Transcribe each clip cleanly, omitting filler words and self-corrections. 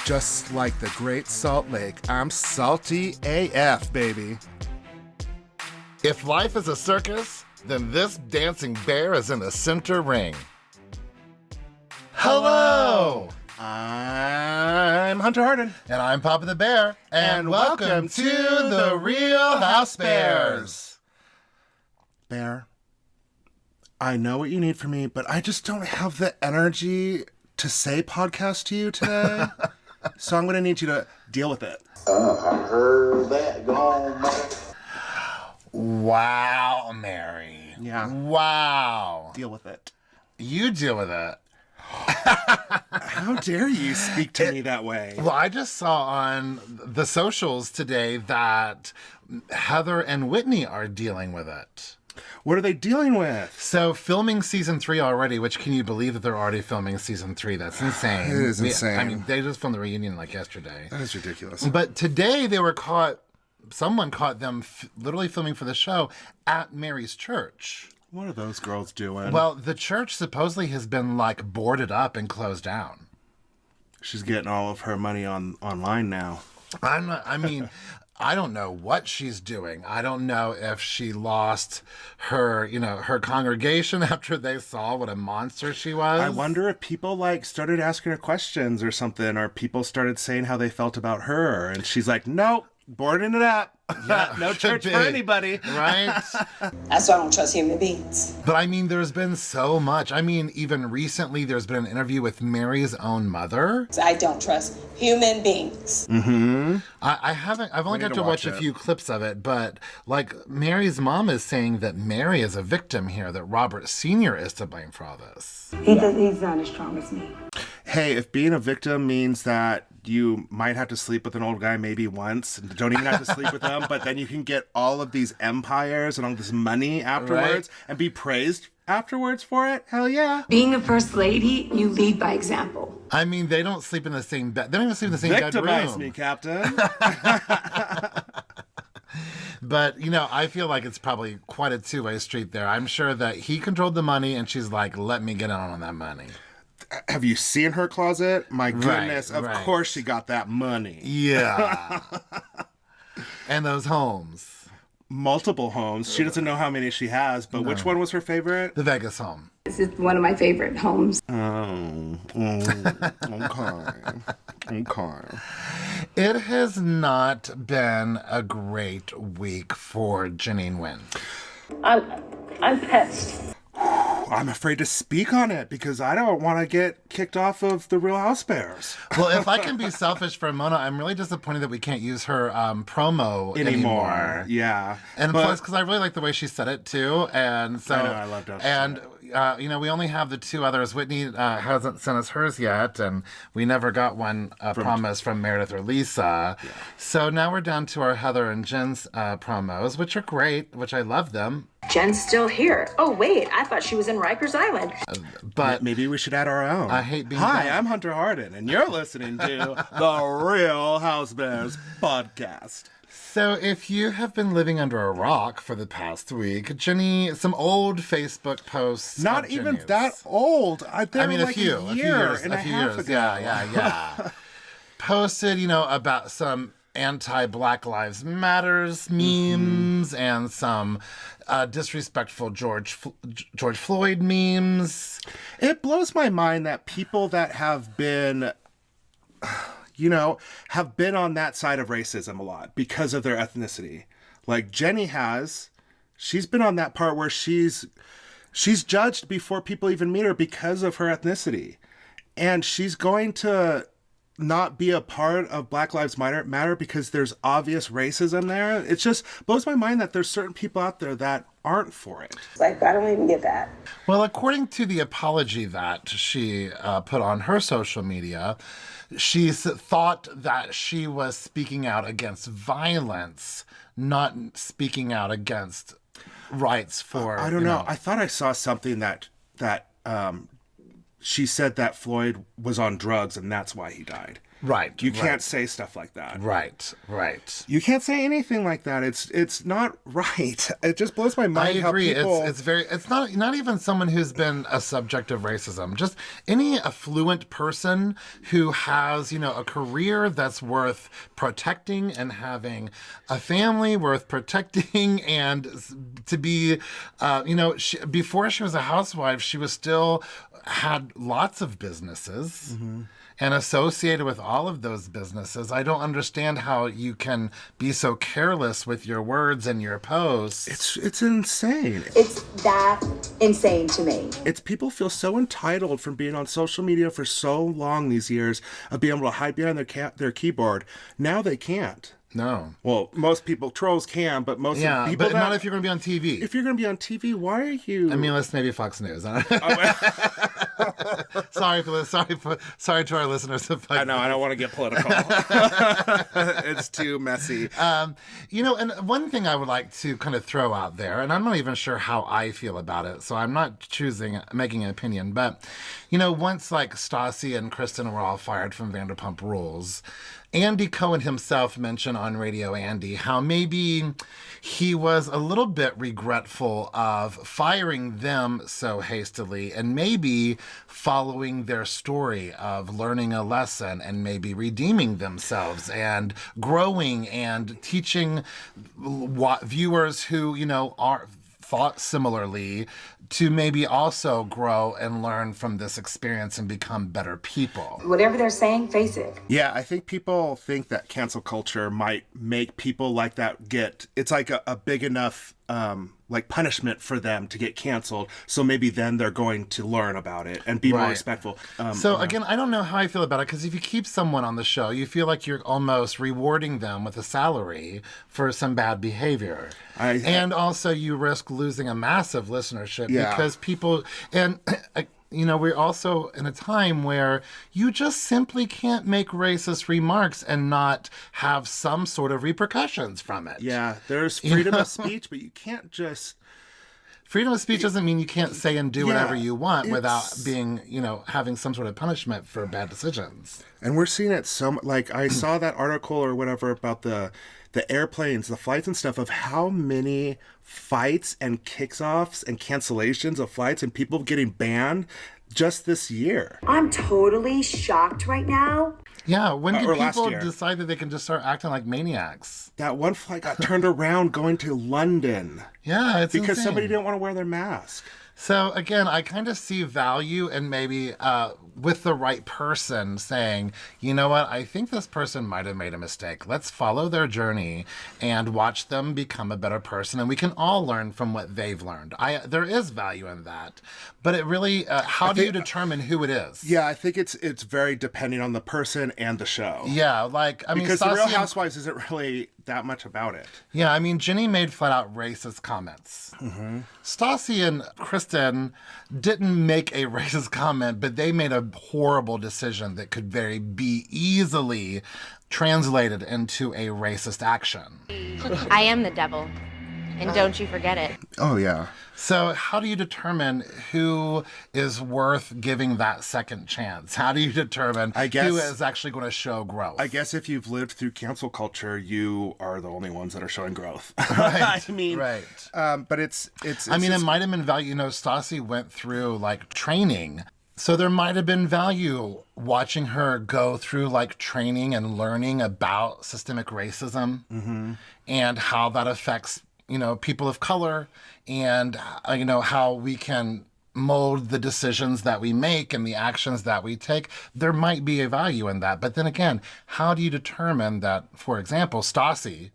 Just like the Great Salt Lake, I'm salty AF, baby. If life is a circus, then this dancing bear is in the center ring. Hello! I'm Hunter Harden. And I'm Papa the Bear. And welcome to the Real Housebears. Bear, I know what you need from me, but I just don't have the energy to say podcast to you today. So I'm going to need you to deal with it. I heard that going back. Wow, Mary. Yeah. Wow. Deal with it. You deal with it. How dare you speak to me that way? Well, I just saw on the socials today that Heather and Whitney are dealing with it. What are they dealing with? So filming season 3 already, which can you believe that they're already filming season 3? That's insane. It is insane. I mean, they just filmed the reunion like yesterday. That is ridiculous. But today they were caught, someone caught them literally filming for the show at Mary's church. What are those girls doing? Well, the church supposedly has been like boarded up and closed down. She's getting all of her money online now. I don't know what she's doing. I don't know if she lost her congregation after they saw what a monster she was. I wonder if people started asking her questions or something, or people started saying how they felt about her, and she's like, nope, boarding it up. Yeah, no church for anybody. Right? That's why I don't trust human beings. But I mean, there's been so much. I mean, even recently, there's been an interview with Mary's own mother. I don't trust human beings. Mm-hmm. I've only got to watch a few clips of it, but like Mary's mom is saying that Mary is a victim here, that Robert Sr. is to blame for all this. He's not as strong as me. Hey, if being a victim means that you might have to sleep with an old guy maybe once, and don't even have to sleep with them, but then you can get all of these empires and all this money afterwards and be praised afterwards for it, hell yeah. Being a first lady, you lead by example. I mean, they don't sleep in the same bed. They don't even sleep in the same bedroom. Victimize me, Captain. But, I feel like it's probably quite a two-way street there. I'm sure that he controlled the money, and she's like, let me get on that money. Have you seen her closet? My goodness, of course she got that money. Yeah. And those homes. Multiple homes. She doesn't know how many she has, but which one was her favorite? The Vegas home. This is one of my favorite homes. Okay. It has not been a great week for Janine Wynn. I'm pissed. I'm afraid to speak on it because I don't want to get kicked off of the Real Housebears. Well, if I can be selfish for a moment, I'm really disappointed that we can't use her promo anymore. Yeah. And plus, because I really like the way she said it too. And so, I know, I loved it. And, we only have the two others. Whitney hasn't sent us hers yet, and we never got one promise from Meredith or Lisa. Yeah. So now we're down to our Heather and Jen's promos, which are great, which I love them. Jen's still here. Oh, wait, I thought she was in Rikers Island. But maybe we should add our own. I hate being Hi, I'm Hunter Harden, and you're listening to the Real Housebears podcast. So if you have been living under a rock for the past week, Jenny, some old Facebook posts. Not even Jenny's. That old. A few years ago. Yeah. Posted, about some anti-Black Lives Matters memes and some disrespectful George Floyd memes. It blows my mind that people that have been, have been on that side of racism a lot because of their ethnicity. Like Jenny she's been on that part where she's judged before people even meet her because of her ethnicity. And she's going to not be a part of Black Lives Matter because there's obvious racism there. It just blows my mind that there's certain people out there that aren't for it. I don't even get that. Well, according to the apology that she put on her social media, she thought that she was speaking out against violence, not speaking out against rights for... I don't know. I thought I saw something that she said that Floyd was on drugs and that's why he died. Right. You can't say stuff like that. Right. You can't say anything like that. It's not right. It just blows my I mind how agree. people... It's not even someone who's been a subject of racism. Just any affluent person who has, a career that's worth protecting and having a family worth protecting, and to be, before she was a housewife, she was still had lots of businesses. Mm-hmm. And associated with all of those businesses, I don't understand how you can be so careless with your words and your posts. It's insane. It's that insane to me. It's people feel so entitled from being on social media for so long these years of being able to hide behind their keyboard. Now they can't. No. Well, most people, trolls can, but most people... but not if you're going to be on TV. If you're going to be on TV, why are you... I mean, let's maybe Fox News. Sorry to our listeners. I know, I don't want to get political. It's too messy. And one thing I would like to kind of throw out there, and I'm not even sure how I feel about it, so I'm not making an opinion, but, once like Stassi and Kristen were all fired from Vanderpump Rules, Andy Cohen himself mentioned on Radio Andy how maybe he was a little bit regretful of firing them so hastily and maybe following their story of learning a lesson and maybe redeeming themselves and growing and teaching viewers who, are thought similarly to maybe also grow and learn from this experience and become better people. Whatever they're saying, face it. Yeah, I think people think that cancel culture might make people like that it's like a big enough punishment for them to get canceled. So maybe then they're going to learn about it and be more respectful. Again, I don't know how I feel about it, because if you keep someone on the show, you feel like you're almost rewarding them with a salary for some bad behavior. And also you risk losing a massive listenership because people, and we're also in a time where you just simply can't make racist remarks and not have some sort of repercussions from it. Yeah, there's freedom of speech, but you can't just... Freedom of speech doesn't mean you can't say and do whatever you want without being, having some sort of punishment for bad decisions. And we're seeing it I saw that article or whatever about the airplanes, the flights and stuff, of how many fights and kicks-offs and cancellations of flights and people getting banned just this year. I'm totally shocked right now. Yeah, when do people decide that they can just start acting like maniacs? That one flight got turned around going to London. Yeah, it's because insane. Somebody didn't want to wear their mask. So again, I kind of see value in maybe with the right person saying, you know what, I think this person might have made a mistake. Let's follow their journey and watch them become a better person. And we can all learn from what they've learned. There is value in that. But it really, how do you determine who it is? Yeah, I think it's very depending on the person and the show. Yeah, because The Real Housewives isn't really that much about it. Yeah, I mean, Jenny made flat out racist comments. Mm-hmm. Stassi and Kristen didn't make a racist comment, but they made a horrible decision that could be easily translated into a racist action. I am the devil, and don't you forget it. Oh, yeah. So how do you determine who is worth giving that second chance? How do you determine who is actually going to show growth? I guess if you've lived through cancel culture, you are the only ones that are showing growth. Right. But it's it might have been value. Stassi went through training. So there might have been value watching her go through training and learning about systemic racism and how that affects people of color, and, how we can mold the decisions that we make and the actions that we take. There might be a value in that. But then again, how do you determine that, for example, Stassi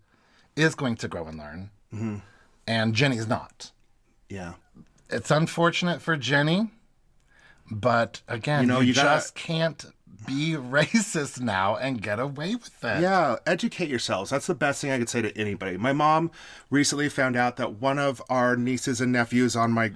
is going to grow and learn and Jenny's not? Yeah. It's unfortunate for Jenny, but again, you just can't be racist now and get away with it. Yeah, educate yourselves. That's the best thing I could say to anybody. My mom recently found out that one of our nieces and nephews on my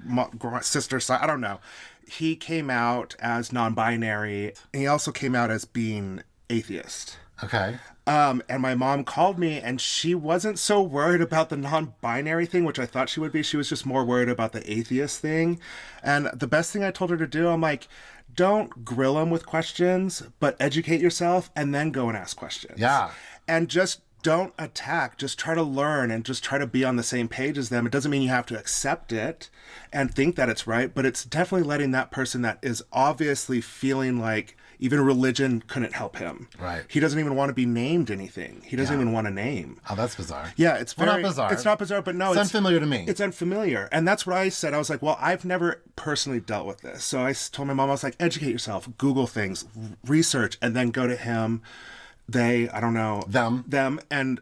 sister's side, I don't know, he came out as non-binary, and he also came out as being atheist. Okay. And my mom called me, and she wasn't so worried about the non-binary thing, which I thought she would be. She was just more worried about the atheist thing. And the best thing I told her to do, I'm like, don't grill them with questions, but educate yourself and then go and ask questions. Yeah. And just don't attack. Just try to learn and just try to be on the same page as them. It doesn't mean you have to accept it and think that it's right, but it's definitely letting that person that is obviously feeling like even religion couldn't help him. Right. He doesn't even want to be named anything. He doesn't even want a name. Oh, that's bizarre. Yeah, it's very... Well, not bizarre. It's not bizarre, but no, it's unfamiliar to me. It's unfamiliar. And that's what I said. I was like, well, I've never personally dealt with this. So I told my mom, I was like, educate yourself, Google things, research, and then go to him, they, I don't know. Them, and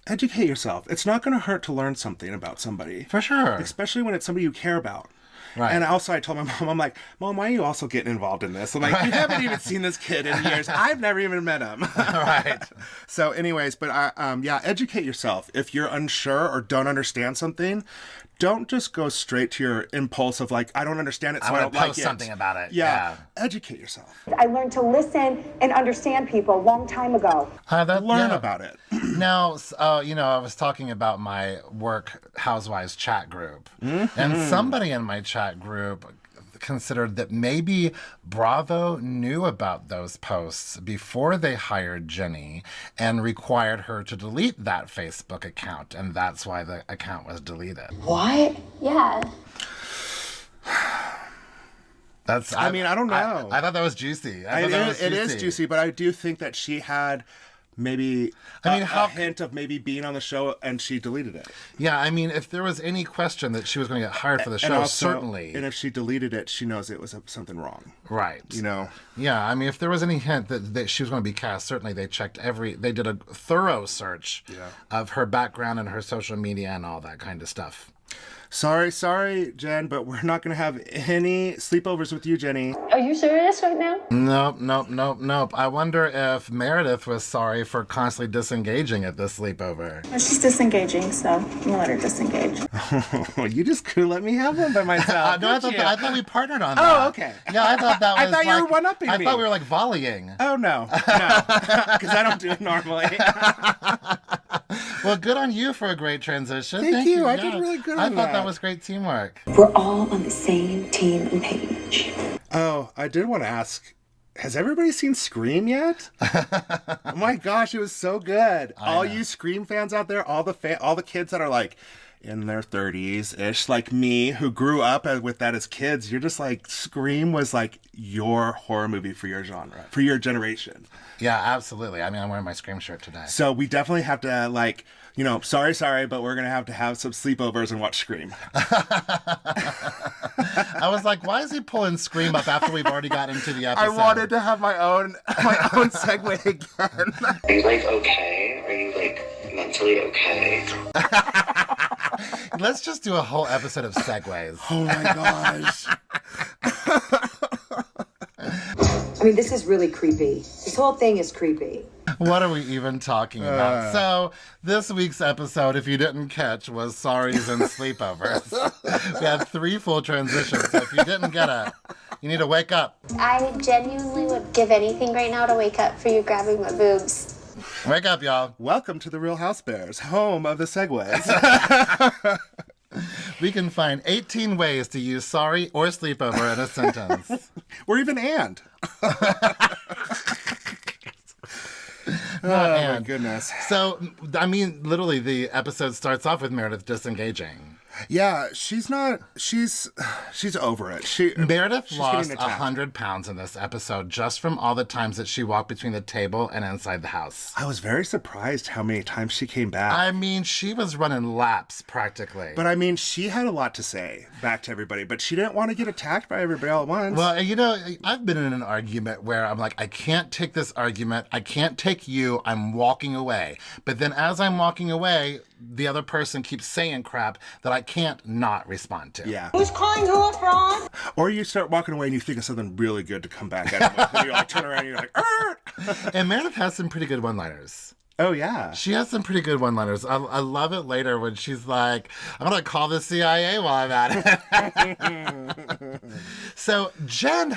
educate yourself. It's not going to hurt to learn something about somebody. For sure. Especially when it's somebody you care about. Right. And also I told my mom, I'm like, Mom, why are you also getting involved in this? I'm like, you haven't even seen this kid in years. I've never even met him. Right. So anyways, but yeah, educate yourself. If you're unsure or don't understand something, don't just go straight to your impulse of like, I don't understand it, so I don't like it. Post something about it. Yeah. Educate yourself. I learned to listen and understand people a long time ago. Learn about it. Now, I was talking about my work Housewives chat group, and somebody in my chat group considered that maybe Bravo knew about those posts before they hired Jenny and required her to delete that Facebook account, and that's why the account was deleted. What? Yeah. I mean, I don't know. I thought that was juicy. It is juicy, but I do think that she had maybe a hint of maybe being on the show and she deleted it. Yeah, I mean, if there was any question that she was going to get hired for the show, certainly. And if she deleted it, she knows it was something wrong. Right. You know? Yeah, I mean, if there was any hint that she was going to be cast, certainly they did a thorough search of her background and her social media and all that kind of stuff. Sorry, Jen, but we're not going to have any sleepovers with you, Jenny. Are you serious right now? Nope. I wonder if Meredith was sorry for constantly disengaging at this sleepover. Well, she's disengaging, so we'll let her disengage. You just couldn't let me have one by myself. No, I thought we partnered on that. Oh, okay. Yeah, I thought that was I thought you were one-upping me. I thought we were like volleying. Oh, no. Because I don't do it normally. Well, good on you for a great transition. Thank you. I did really good on I thought that was great teamwork. We're all on the same team and page. Oh, I did want to ask, has everybody seen Scream yet? Oh my gosh, it was so good. All you Scream fans out there, all the kids that are like in their 30s-ish, like me, who grew up with that as kids, you're just like, Scream was like your horror movie for your genre, for your generation. Yeah, absolutely. I mean, I'm wearing my Scream shirt today. So we definitely have to, like, sorry, but we're going to have some sleepovers and watch Scream. I was like, why is he pulling Scream up after we've already got into the episode? I wanted to have my own segue again. Are you like okay? Are you like mentally okay? Let's just do a whole episode of segues. Oh my gosh. I mean, this is really creepy. This whole thing is creepy. What are we even talking about? So, this week's episode, if you didn't catch, was Sorries and Sleepovers. We had 3 full transitions, so if you didn't get it, you need to wake up. I genuinely would give anything right now to wake up for you grabbing my boobs. Wake up, y'all. Welcome to the Real Housebears, home of the segues. We can find 18 ways to use sorry or sleepover in a sentence. Or even and. My goodness. So, I mean, literally, the episode starts off with Meredith disengaging. Yeah, she's over it. Meredith lost 100 pounds in this episode just from all the times that she walked between the table and inside the house. I was very surprised how many times she came back. I mean, she was running laps practically. But I mean, she had a lot to say back to everybody, but she didn't want to get attacked by everybody all at once. Well, I've been in an argument where I'm like, I can't take this argument. I can't take you. I'm walking away. But then as I'm walking away, the other person keeps saying crap that I can't not respond to. Yeah. Who's calling who a fraud? Or you start walking away and you think of something really good to come back at him with, and you all turn around and you're like, Arr! And Meredith has some pretty good one-liners. Oh, yeah. She has some pretty good one-liners. I love it later when she's like, I'm going to call the CIA while I'm at it. So Jen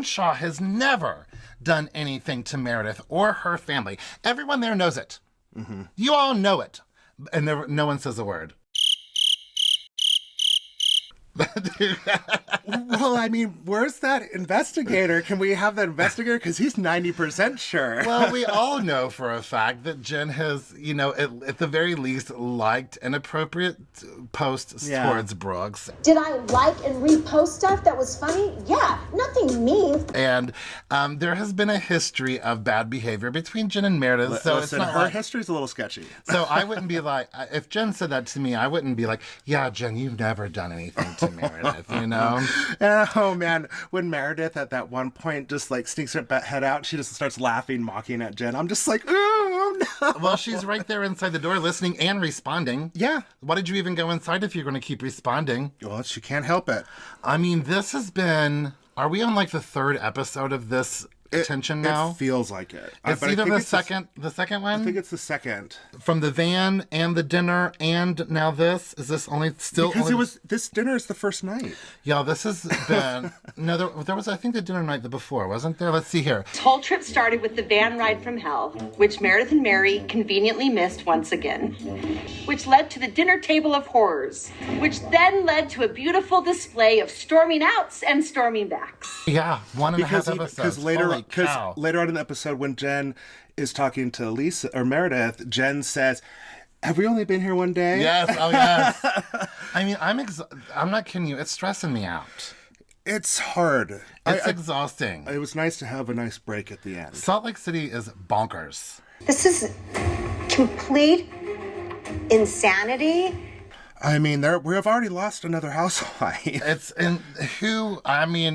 Shaw has never done anything to Meredith or her family. Everyone there knows it. You all know it. And no one says a word. Well, I mean, where's that investigator? Can we have that investigator? Because he's 90% sure. Well, we all know for a fact that Jen has, at the very least, liked inappropriate posts towards Brooks. Did I like and repost stuff that was funny? Yeah, nothing mean. And there has been a history of bad behavior between Jen and Meredith. So Listen, it's not her history's a little sketchy. So I wouldn't be like, if Jen said that to me, I wouldn't be like, yeah, Jen, you've never done anything to Meredith, Oh, man. When Meredith at that one point just like sneaks her head out, she just starts laughing, mocking at Jen. I'm just like, oh, no. Well, she's right there inside the door listening and responding. Yeah. Why did you even go inside if you're going to keep responding? Well, she can't help it. I mean, this has been... Are we on like the third episode of this tension now? It feels like it. It's either the second one? I think it's the second. From the van and the dinner and now this? Is this still... Because this dinner is the first night. Yeah, this has been... No, there was, I think, the dinner night before, wasn't there? Let's see here. This whole trip started with the van ride from hell, which Meredith and Mary conveniently missed once again, which led to the dinner table of horrors, which then led to a beautiful display of storming outs and storming backs. Yeah, 1.5 episodes. Because later on in the episode, when Jen is talking to Lisa or Meredith, Jen says, "Have we only been here one day?" Yes. Oh, yes. I mean, I'm not kidding you. It's stressing me out. It's hard. It's exhausting. It was nice to have a nice break at the end. Salt Lake City is bonkers. This is complete insanity. I mean, we have already lost another housewife.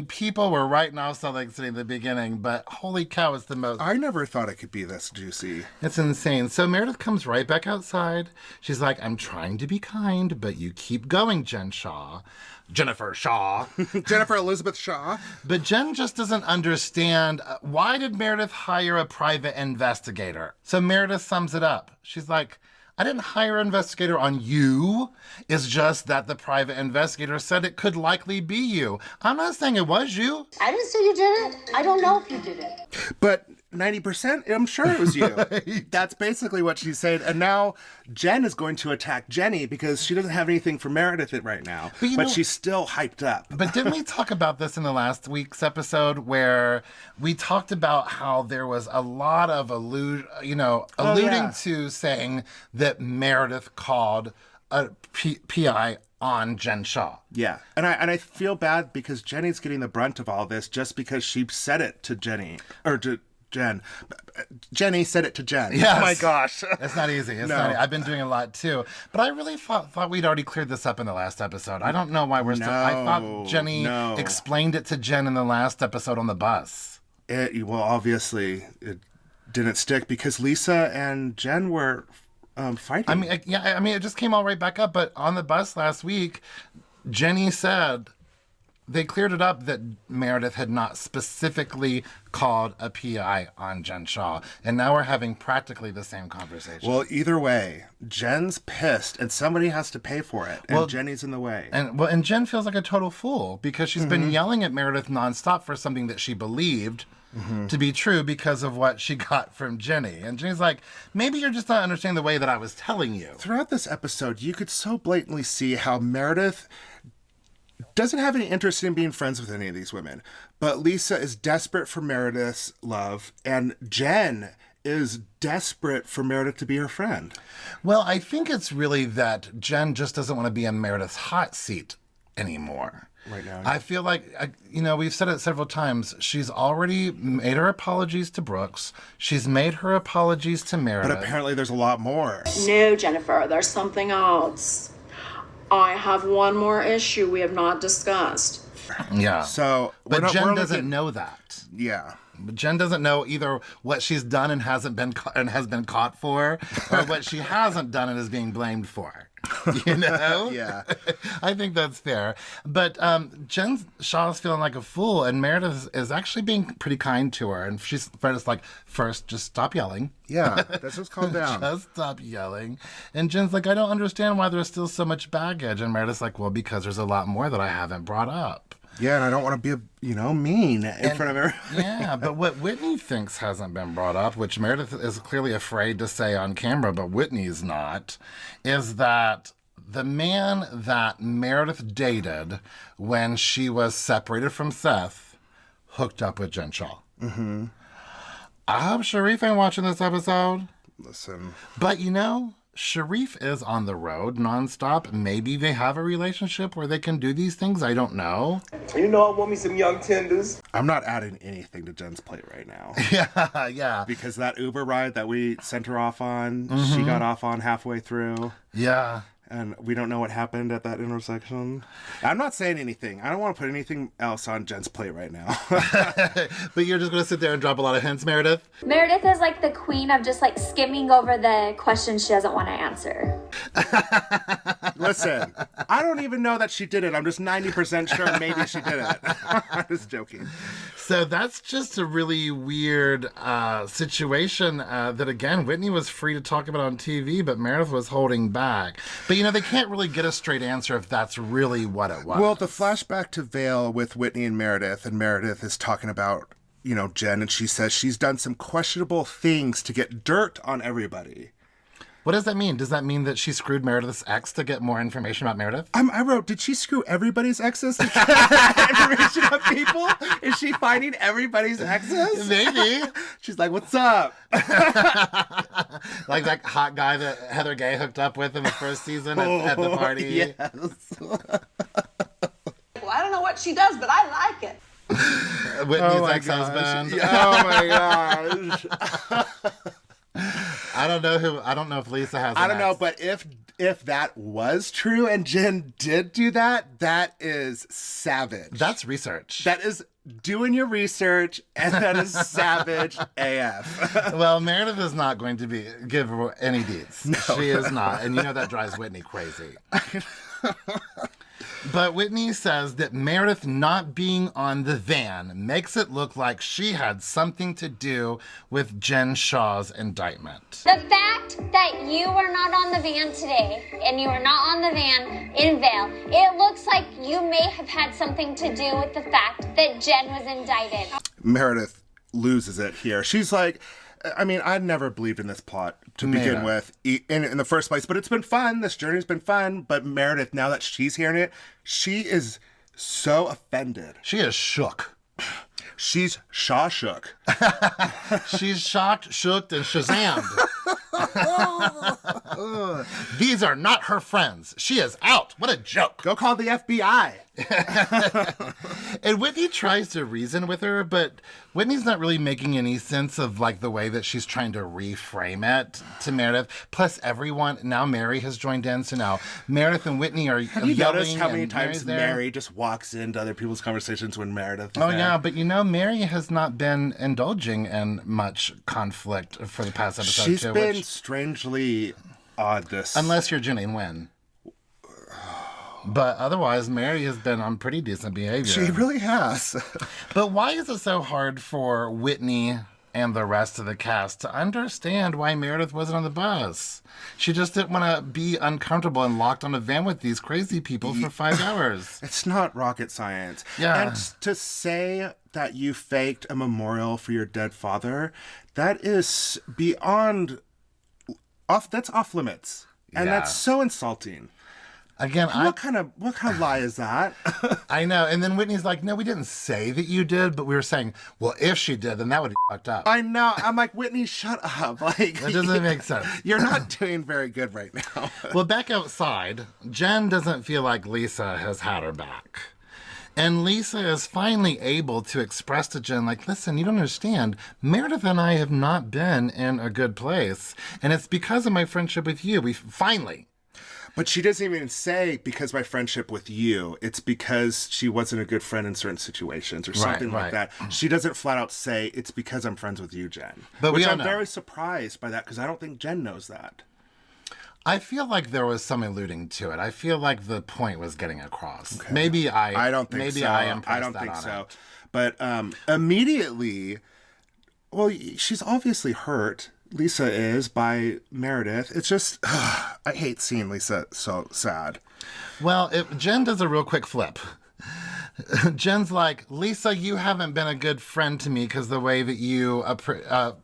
People were writing off Salt Lake City in the beginning, but holy cow, it's the most... I never thought it could be this juicy. It's insane. So Meredith comes right back outside. She's like, I'm trying to be kind, but you keep going, Jennifer Shaw. Jennifer Elizabeth Shaw. But Jen just doesn't understand, why did Meredith hire a private investigator? So Meredith sums it up. She's like, I didn't hire an investigator on you. It's just that the private investigator said it could likely be you. I'm not saying it was you. I didn't say you did it. I don't know if you did it. But 90%, I'm sure it was you. That's basically what she said. And now Jen is going to attack Jenny because she doesn't have anything for Meredith right now. But she's still hyped up. But didn't we talk about this in the last week's episode where we talked about how there was a lot of alluding to saying that Meredith called a PI on Jen Shaw. Yeah. And I feel bad because Jenny's getting the brunt of all this just because she said it to Jenny. Or to Jen. Jenny said it to Jen. Yes. Oh my gosh. It's not easy. I've been doing a lot too. But I really thought we'd already cleared this up in the last episode. I don't know why we're still... I thought Jenny explained it to Jen in the last episode on the bus. Well, obviously, it didn't stick because Lisa and Jen were fighting. It just came all right back up. But on the bus last week, Jenny said... They cleared it up that Meredith had not specifically called a PI on Jen Shaw. And now we're having practically the same conversation. Well, either way, Jen's pissed and somebody has to pay for it. And Jenny's in the way. And Jen feels like a total fool because she's been yelling at Meredith nonstop for something that she believed to be true because of what she got from Jenny. And Jenny's like, maybe you're just not understanding the way that I was telling you. Throughout this episode, you could so blatantly see how Meredith doesn't have any interest in being friends with any of these women. But Lisa is desperate for Meredith's love, and Jen is desperate for Meredith to be her friend. Well, I think it's really that Jen just doesn't want to be in Meredith's hot seat anymore. Right now. I feel like, we've said it several times. She's already made her apologies to Brooks. She's made her apologies to Meredith. But apparently there's a lot more. No, Jennifer, there's something else. I have one more issue we have not discussed. Yeah. But Jen doesn't know that. Yeah. But Jen doesn't know either what she's done and has been caught for, or what she hasn't done and is being blamed for. Yeah. I think that's fair. But Jen Shaw's feeling like a fool, and Meredith is actually being pretty kind to her. And she's just like, first, just stop yelling. Yeah, let's just calm down. Just stop yelling. And Jen's like, I don't understand why there's still so much baggage. And Meredith's like, well, because there's a lot more that I haven't brought up. Yeah, and I don't want to be, mean in front of everyone. Yeah, but what Whitney thinks hasn't been brought up, which Meredith is clearly afraid to say on camera, but Whitney's not, is that the man that Meredith dated when she was separated from Seth hooked up with Jen Shaw. Mm-hmm. I hope Sharif ain't watching this episode. Listen. But Sharif is on the road nonstop. Maybe they have a relationship where they can do these things. I don't know. I want me some young tenders. I'm not adding anything to Jen's plate right now. Yeah. Because that Uber ride that we sent her off on, she got off on halfway through. Yeah. And we don't know what happened at that intersection. I'm not saying anything. I don't want to put anything else on Jen's plate right now. But you're just going to sit there and drop a lot of hints, Meredith? Meredith is like the queen of just like skimming over the questions she doesn't want to answer. Listen, I don't even know that she did it. I'm just 90% sure maybe she did it. I'm just joking. So that's just a really weird situation that, again, Whitney was free to talk about on TV, but Meredith was holding back. But, they can't really get a straight answer if that's really what it was. Well, the flashback to Vale with Whitney and Meredith is talking about, Jen, and she says she's done some questionable things to get dirt on everybody. What does that mean? Does that mean that she screwed Meredith's ex to get more information about Meredith? I wrote, did she screw everybody's exes to get information on people? Is she finding everybody's exes? Maybe. She's like, what's up? Like that hot guy that Heather Gay hooked up with in the first season at the party. Yes. Well, I don't know what she does, but I like it. Whitney's ex-husband. Oh my gosh. I don't know if Lisa has I don't know, but if that was true and Jen did do that, that is savage. That's research. That is doing your research, and that is savage AF. Well, Meredith is not going to give her any deeds. No. She is not, and that drives Whitney crazy. But Whitney says that Meredith not being on the van makes it look like she had something to do with Jen Shaw's indictment. The fact that you were not on the van today and you were not on the van in Vale, it looks like you may have had something to do with the fact that Jen was indicted. Meredith loses it here. She's like, I'd never believed in this plot to begin with in the first place, but it's been fun. This journey's been fun. But Meredith, now that she's hearing it, she is so offended. She is shook. She's shook. She's shocked, shooked, and shazammed. These are not her friends. She is out. What a joke. Go call the FBI. And Whitney tries to reason with her, but Whitney's not really making any sense of like the way that she's trying to reframe it to Meredith. Plus now Mary has joined in, so now Meredith and Whitney are Have you noticed how many and times Mary's there. Mary just walks into other people's conversations when Meredith is Oh there? yeah, but Mary has not been indulging in much conflict for the past episode. She's too, been strangely odd this. Unless you're Jenny and Wynn. But otherwise, Mary has been on pretty decent behavior. She really has. But why is it so hard for Whitney and the rest of the cast to understand why Meredith wasn't on the bus? She just didn't want to be uncomfortable and locked on a van with these crazy people for 5 hours. It's not rocket science. Yeah. And to say that you faked a memorial for your dead father, that is beyond that's off limits. And Yeah. that's so insulting. Again, What kind of lie is that? I know. And then Whitney's like, no, we didn't say that you did, but we were saying, well, if she did, then that would be fucked up. I know. I'm like, Whitney, shut up. Like, That doesn't make sense. You're not doing very good right now. Well, back outside, Jen doesn't feel like Lisa has had her back. And Lisa is finally able to express to Jen, like, listen, you don't understand. Meredith and I have not been in a good place. And it's because of my friendship with you. We finally. But she doesn't even say because my friendship with you. It's because she wasn't a good friend in certain situations or something like that. She doesn't flat out say it's because I'm friends with you, Jen. But which we all I'm know. very surprised by that because I don't think Jen knows that. I feel like there was some alluding to it. I feel like the point was getting across. Okay. Maybe I don't think maybe so. I impressed I don't that think on so. it. But immediately, well, she's obviously hurt. Lisa is by Meredith. It's just, I hate seeing Lisa so sad. Well, Jen does a real quick flip. Jen's like, Lisa, you haven't been a good friend to me because the way that you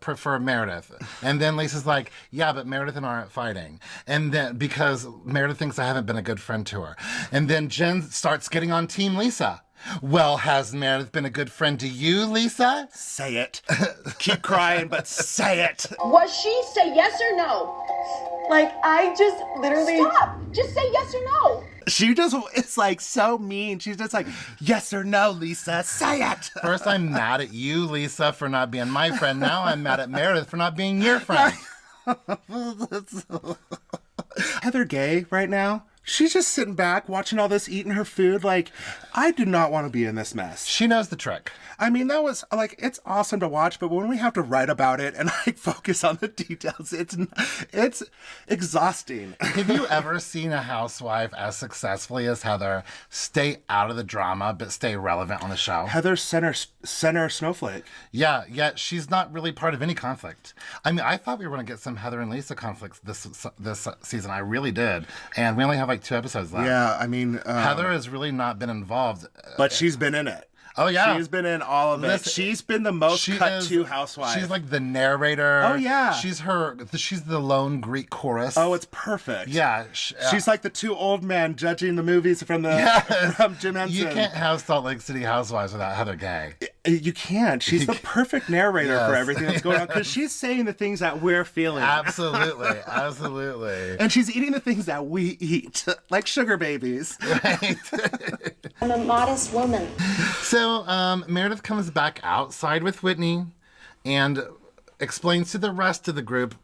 prefer Meredith. And then Lisa's like, yeah, but Meredith and I aren't fighting. And then because Meredith thinks I haven't been a good friend to her. And then Jen starts getting on Team Lisa. Well, has Meredith been a good friend to you, Lisa? Say it. Keep crying, but say it. Was she? Say yes or no. Like, I just literally... Stop! Just say yes or no. She just is like so mean. She's just like, yes or no, Lisa, say it. First, I'm mad at you, Lisa, for not being my friend. Now I'm mad at Meredith for not being your friend. Heather Gay right now, she's just sitting back watching all this, eating her food. Like, I do not want to be in this mess. She knows the trick. I mean, that was like, it's awesome to watch, but when we have to write about it and like focus on the details, it's exhausting. Have you ever seen a housewife as successfully as Heather stay out of the drama but stay relevant on the show? Heather's center snowflake. Yeah, yet she's not really part of any conflict. I mean, I thought we were going to get some Heather and Lisa conflicts this season. I really did. And we only have like 2 episodes left. Yeah, I mean... Heather has really not been involved. But she's been in it. Oh, yeah. She's been in all of it. She's been the most cut-to housewife. She's like the narrator. Oh, yeah. She's the lone Greek chorus. Oh, it's perfect. Yeah. She's like the 2 old men judging the movies from Jim Henson. You can't have Salt Lake City Housewives without Heather Gay. You can't. She's the perfect narrator for everything that's going on because she's saying the things that we're feeling. Absolutely. Absolutely. And she's eating the things that we eat, like sugar babies. Right. I'm a modest woman. So Meredith comes back outside with Whitney and explains to the rest of the group,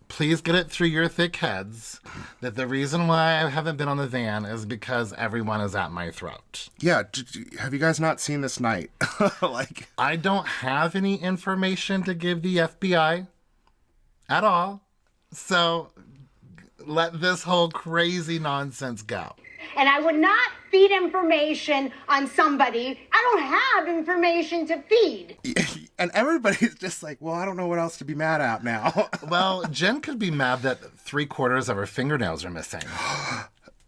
please get it through your thick heads that the reason why I haven't been on the van is because everyone is at my throat. Yeah, have you guys not seen this night? Like, I don't have any information to give the FBI at all. So let this whole crazy nonsense go. And I would not feed information on somebody. I don't have information to feed. And everybody's just like, well, I don't know what else to be mad at now. Well, Jen could be mad that 3/4 of her fingernails are missing.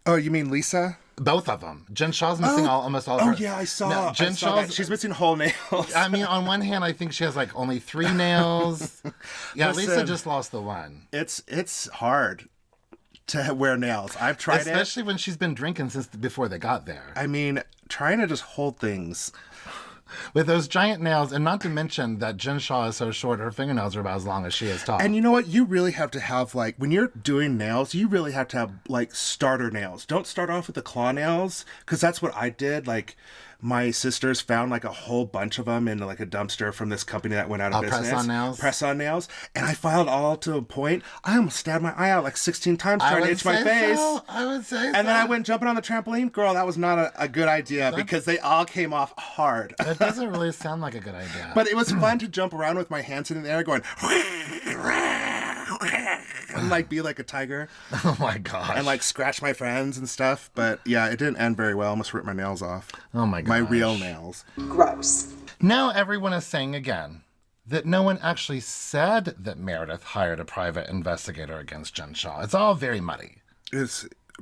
Oh, you mean Lisa? Both of them. Jen Shaw's missing almost all of her. Oh, yeah, I saw. No, Jen Shaw's, she's missing whole nails. I mean, on one hand, I think she has like only 3 nails. Yeah, Listen, Lisa just lost the one. It's hard to wear nails. I've tried it. Especially when she's been drinking since before they got there. I mean, trying to just hold things. With those giant nails, and not to mention that Jen Shaw is so short, her fingernails are about as long as she is tall. And you know what? You really have to have, like, when you're doing nails, you really have to have, like, starter nails. Don't start off with the claw nails, because that's what I did. Like, my sisters found, like, a whole bunch of them in, like, a dumpster from this company that went out of business. Press-on nails? Press-on nails. And I filed all to a point. I almost stabbed my eye out, like, 16 times trying to itch my face. I would say so. And then I went jumping on the trampoline. Girl, that was not a good idea because they all came off hard. That doesn't really sound like a good idea. But it was fun to jump around with my hands in the air going... and like be like a tiger. Oh my gosh. And like scratch my friends and stuff. But yeah, it didn't end very well. I almost ripped my nails off. Oh my gosh. My real nails. Gross. Now everyone is saying again that no one actually said that Meredith hired a private investigator against Jen Shaw. It's all very muddy.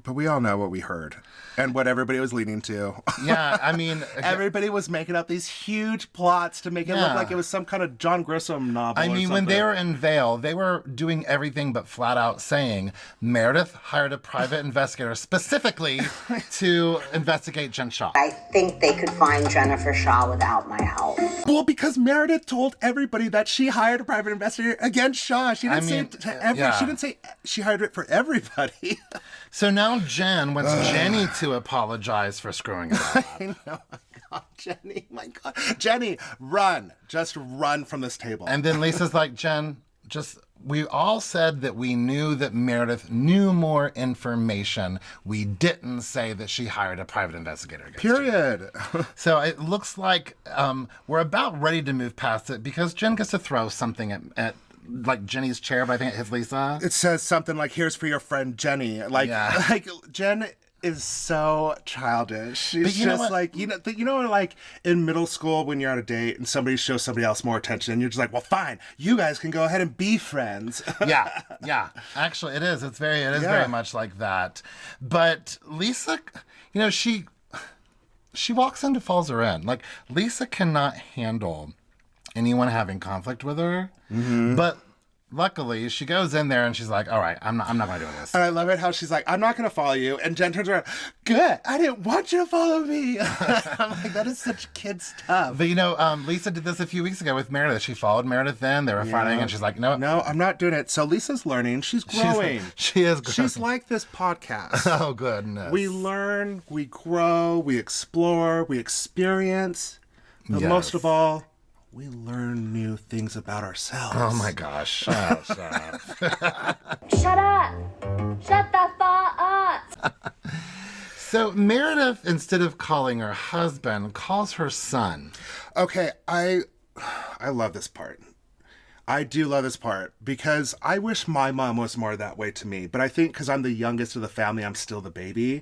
But we all know what we heard and what everybody was leading to. Yeah, I mean... everybody was making up these huge plots to make it look like it was some kind of John Grissom novel. I mean, when they were in Vail, they were doing everything but flat out saying Meredith hired a private investigator specifically to investigate Jen Shaw. I think they could find Jennifer Shaw without my help. Well, because Meredith told everybody that she hired a private investigator against Shaw. She didn't she didn't say she hired it for everybody. So now Jen wants Jenny to apologize for screwing it up. I know. My God. Jenny, run. Just run from this table. And then Lisa's like, Jen, we all said that we knew that Meredith knew more information. We didn't say that she hired a private investigator. Period. So it looks like we're about ready to move past it because Jen gets to throw something at like Jenny's chair, but I think it hits Lisa. It says something like, here's for your friend Jenny. Like Jen is so childish. She's just like, like in middle school when you're on a date and somebody shows somebody else more attention and you're just like, well, fine, you guys can go ahead and be friends. Yeah. Actually, it is. It is very much like that. But Lisa, she walks in to falls her in. Like, Lisa cannot handle anyone having conflict with her, but luckily she goes in there and she's like, all right, I'm not going to do this. And I love it how she's like, I'm not going to follow you. And Jen turns around, good, I didn't want you to follow me. I'm like, that is such kid stuff. But, you know, Lisa did this a few weeks ago with Meredith. She followed Meredith in. They were fighting, and she's like, no, I'm not doing it. So Lisa's learning. She's growing. She is growing. She's like this podcast. Oh, goodness. We learn, we grow, we explore, we experience. But most of all, we learn new things about ourselves. Oh, my gosh. Shut up. Shut up. Shut the fuck up. So Meredith, instead of calling her husband, calls her son. Okay, I love this part. I do love this part because I wish my mom was more that way to me. But I think because I'm the youngest of the family, I'm still the baby.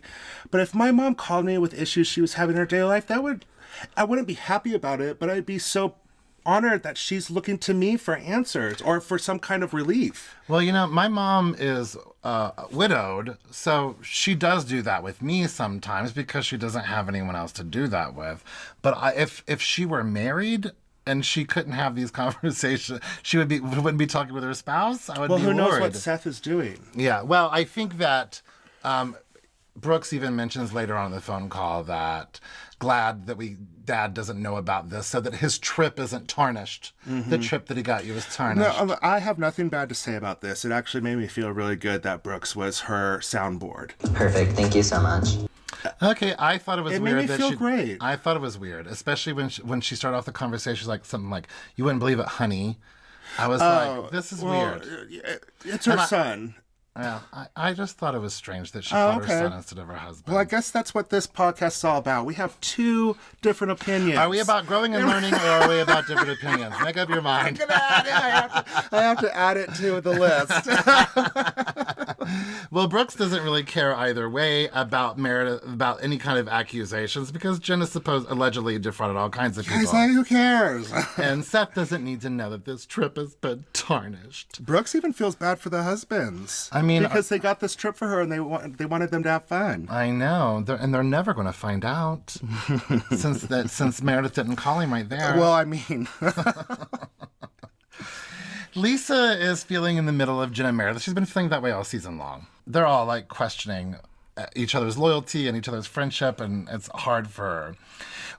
But if my mom called me with issues she was having in her daily life, I wouldn't be happy about it, but I'd be so honored that she's looking to me for answers or for some kind of relief. Well, you know, my mom is widowed, so she does do that with me sometimes because she doesn't have anyone else to do that with. But if she were married and she couldn't have these conversations, she wouldn't be talking with her spouse. I would be worried. Well, who knows what Seth is doing? Yeah, well, I think that Brooks even mentions later on in the phone call that glad that Dad doesn't know about this so that his trip isn't tarnished. The trip that he got you was tarnished. No, I have nothing bad to say about this. It actually made me feel really good that Brooks was her soundboard. Perfect. Thank you so much. Okay, I thought it was weird. It made me feel she, great. I thought it was weird, especially when she started off the conversation like something like, "You wouldn't believe it, honey." I was like, "This is weird." It's her son. Yeah, I just thought it was strange that she called her son instead of her husband. Well, I guess that's what this podcast is all about. We have two different opinions. Are we about growing and learning, or are we about different opinions? Make up your mind. I have to add it to the list. Well, Brooks doesn't really care either way about Meredith, about any kind of accusations, because Jen is allegedly defrauded all kinds of people. He's like, who cares? And Seth doesn't need to know that this trip has been tarnished. Brooks even feels bad for the husbands. I mean, because they got this trip for her and they wanted them to have fun. I know, they're never going to find out since Meredith didn't call him right there. Well, I mean, Lisa is feeling in the middle of Jen and Meredith. She's been feeling that way all season long. They're all like questioning each other's loyalty and each other's friendship, and it's hard for her.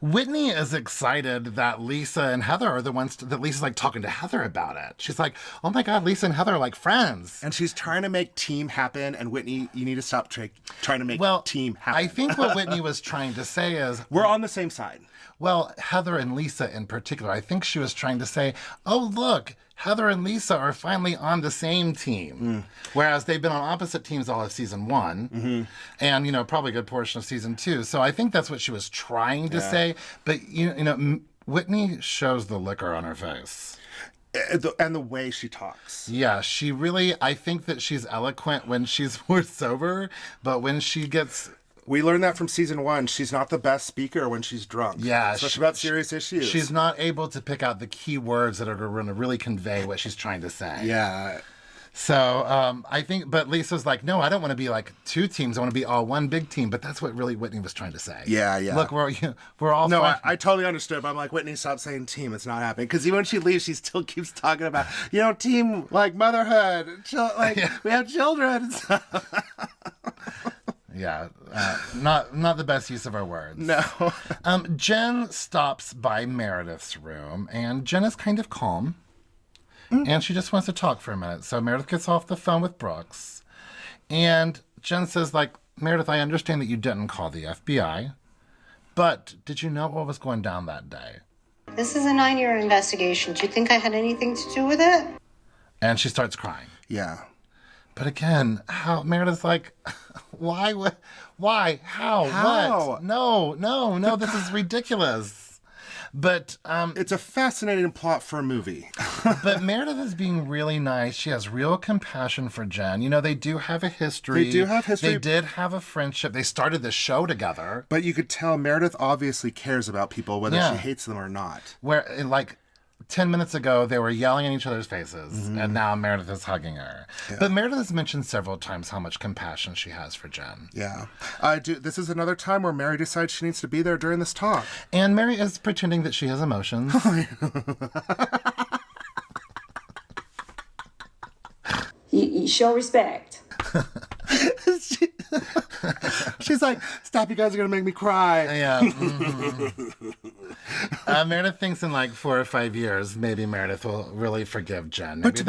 Whitney is excited that Lisa and Heather are the ones that Lisa's like talking to Heather about it. She's like, oh my God, Lisa and Heather are like friends. And she's trying to make team happen. And Whitney, you need to stop trying to make team happen. I think what Whitney was trying to say is, we're on the same side. Well, Heather and Lisa in particular, I think she was trying to say, oh, look, Heather and Lisa are finally on the same team. Whereas they've been on opposite teams all of season one and, you know, probably a good portion of season two. So I think that's what she was trying to say. But, you know, Whitney shows the liquor on her face. And the way she talks. Yeah, she really, I think that she's eloquent when she's more sober, but when she gets... We learned that from season one. She's not the best speaker when she's drunk. Yeah. Especially about serious issues. She's not able to pick out the key words that are going to really convey what she's trying to say. Yeah. So I think, but Lisa's like, no, I don't want to be like two teams. I want to be all one big team. But that's what really Whitney was trying to say. Yeah, yeah. Look, we're all... No, I totally understood. But I'm like, Whitney, stop saying team. It's not happening. Because even when she leaves, she still keeps talking about, you know, team, like motherhood. We have children. Yeah, not the best use of our words. No. Jen stops by Meredith's room, and Jen is kind of calm, and she just wants to talk for a minute. So Meredith gets off the phone with Brooks, and Jen says, like, Meredith, I understand that you didn't call the FBI, but did you know what was going down that day? This is a 9-year investigation. Do you think I had anything to do with it? And she starts crying. Yeah. But again, how Meredith's like, why, how, what? No, this is ridiculous. But it's a fascinating plot for a movie. But Meredith is being really nice. She has real compassion for Jen. You know, they do have a history. They did have a friendship. They started this show together. But you could tell Meredith obviously cares about people, whether she hates them or not. Where, like, 10 minutes ago, they were yelling in each other's faces, and now Meredith is hugging her. Yeah. But Meredith has mentioned several times how much compassion she has for Jen. Yeah. This is another time where Mary decides she needs to be there during this talk. And Mary is pretending that she has emotions. You show respect. She's like, stop, you guys are going to make me cry. Yeah. Meredith thinks in like 4 or 5 years, maybe Meredith will really forgive Jen. Maybe but to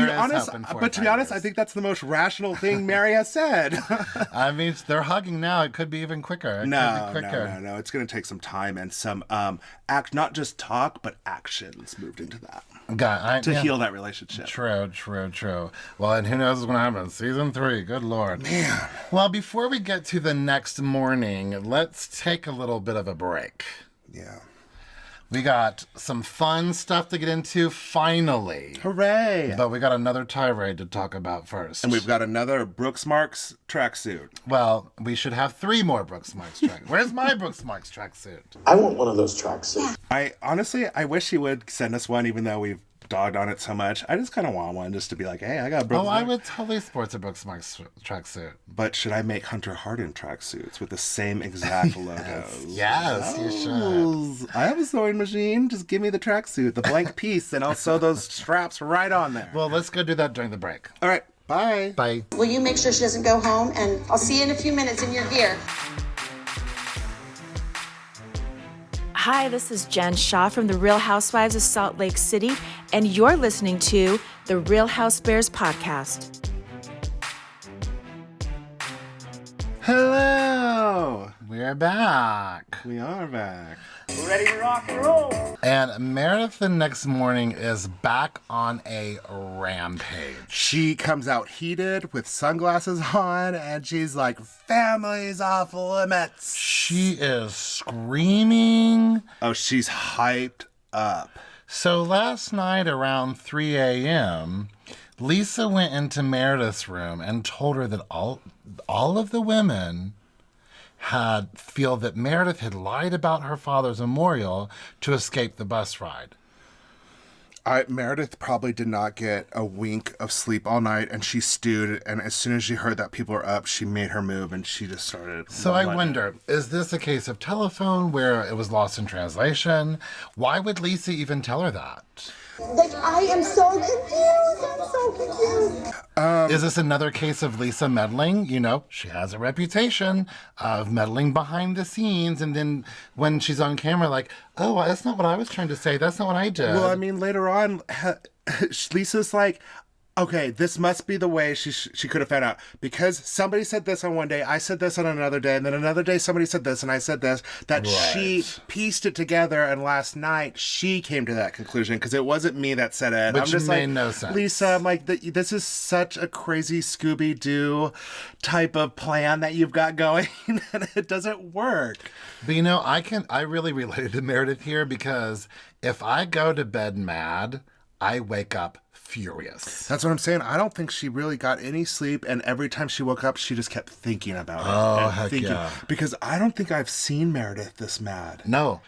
be honest, I think that's the most rational thing Mary has said. I mean, they're hugging now. It could be even quicker. No. It's going to take some time and some not just talk, but actions moved into that. To heal that relationship. True. Well, and who knows what's going to happen? Season 3, good Lord. Man. Well, before we get to the next morning, let's take a little bit of a break. Yeah. We got some fun stuff to get into, finally. Hooray. But we got another tirade to talk about first. And we've got another Brooks Marks tracksuit. Well, we should have 3 more Brooks Marks tracksuits. Where's my Brooks Marks tracksuit? I want one of those tracksuits. I wish he would send us one, even though we've dogged on it so much. I just kind of want one just to be like, hey, I got a Brooks Marks. I would totally sport a Brooks Marks tracksuit. But should I make Hunter Harden tracksuits with the same exact logos? Yes, you should. I have a sewing machine. Just give me the tracksuit, the blank piece, and I'll sew those straps right on there. Well, let's go do that during the break. All right. Bye. Bye. Will you make sure she doesn't go home? And I'll see you in a few minutes in your gear. Hi, this is Jen Shaw from The Real Housewives of Salt Lake City, and you're listening to the Real Housebears podcast. Hello. We're back. We are back. We're ready to rock and roll. And Meredith the next morning is back on a rampage. She comes out heated with sunglasses on, and she's like, family's off limits. She is screaming. Oh, she's hyped up. So last night around 3 a.m., Lisa went into Meredith's room and told her that all of the women feel that Meredith had lied about her father's memorial to escape the bus ride. Meredith probably did not get a wink of sleep all night, and she stewed, and as soon as she heard that people were up, she made her move, and she just started So I wonder, is this a case of telephone where it was lost in translation? Why would Lisa even tell her that? Like, I am so confused. I'm so confused. Is this another case of Lisa meddling? You know, she has a reputation of meddling behind the scenes, and then when she's on camera, like, oh, that's not what I was trying to say. That's not what I did. Well, I mean, later on, Lisa's like, okay, this must be the way she could have found out. Because somebody said this on one day, I said this on another day, and then another day somebody said this, and I said this. That she pieced it together, and last night she came to that conclusion, because it wasn't me that said it. Which I'm just made like, no sense. Lisa, I'm like, this is such a crazy Scooby-Doo type of plan that you've got going, and it doesn't work. But you know, I really related to Meredith here, because if I go to bed mad, I wake up furious. That's what I'm saying. I don't think she really got any sleep, and every time she woke up, she just kept thinking about it. Oh, heck yeah. Because I don't think I've seen Meredith this mad. No.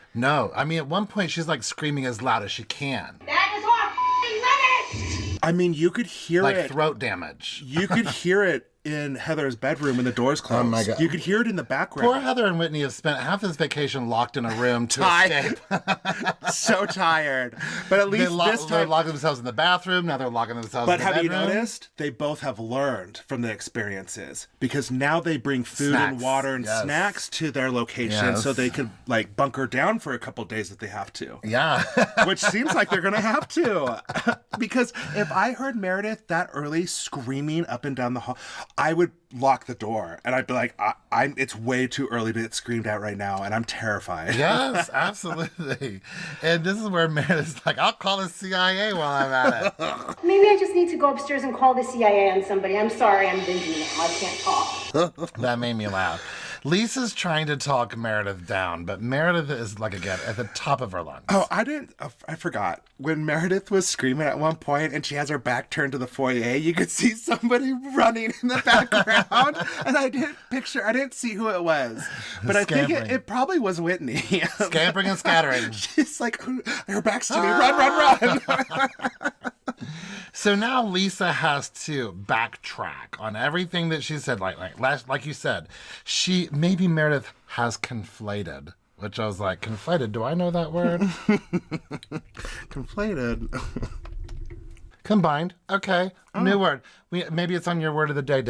I mean, at one point, she's like screaming as loud as she can. That is off limits! I mean, you could hear it. Like throat damage. You could hear it in Heather's bedroom when the doors closed. Oh my God. You could hear it in the background. Poor Heather and Whitney have spent half this vacation locked in a room to escape. So tired. But at least this time... They're locking themselves in the bathroom. Now they're locking themselves in the bedroom. But have you noticed? They both have learned from the experiences. Because now they bring food and water and snacks to their location so they could like bunker down for a couple days if they have to. Yeah. Which seems like they're going to have to. Because if I heard Meredith that early screaming up and down the hall, I would lock the door and I'd be like, it's way too early to get screamed at right now, and I'm terrified. Yes, absolutely. And this is where Meredith's like, I'll call the CIA while I'm at it. Maybe I just need to go upstairs and call the CIA on somebody. I'm sorry, I'm busy now. I can't talk. That made me laugh. Lisa's trying to talk Meredith down, but Meredith is, like, again, at the top of her lungs. Oh, I forgot. When Meredith was screaming at one point and she has her back turned to the foyer, you could see somebody running in the background. And I didn't see who it was. But I think it probably was Whitney. Scampering and scattering. She's like, her back's to me. Run. So now Lisa has to backtrack on everything that she said. Like you said, maybe Meredith has conflated, which I was like, conflated? Do I know that word? Conflated. Combined. Okay. New word. Maybe it's on your word of the day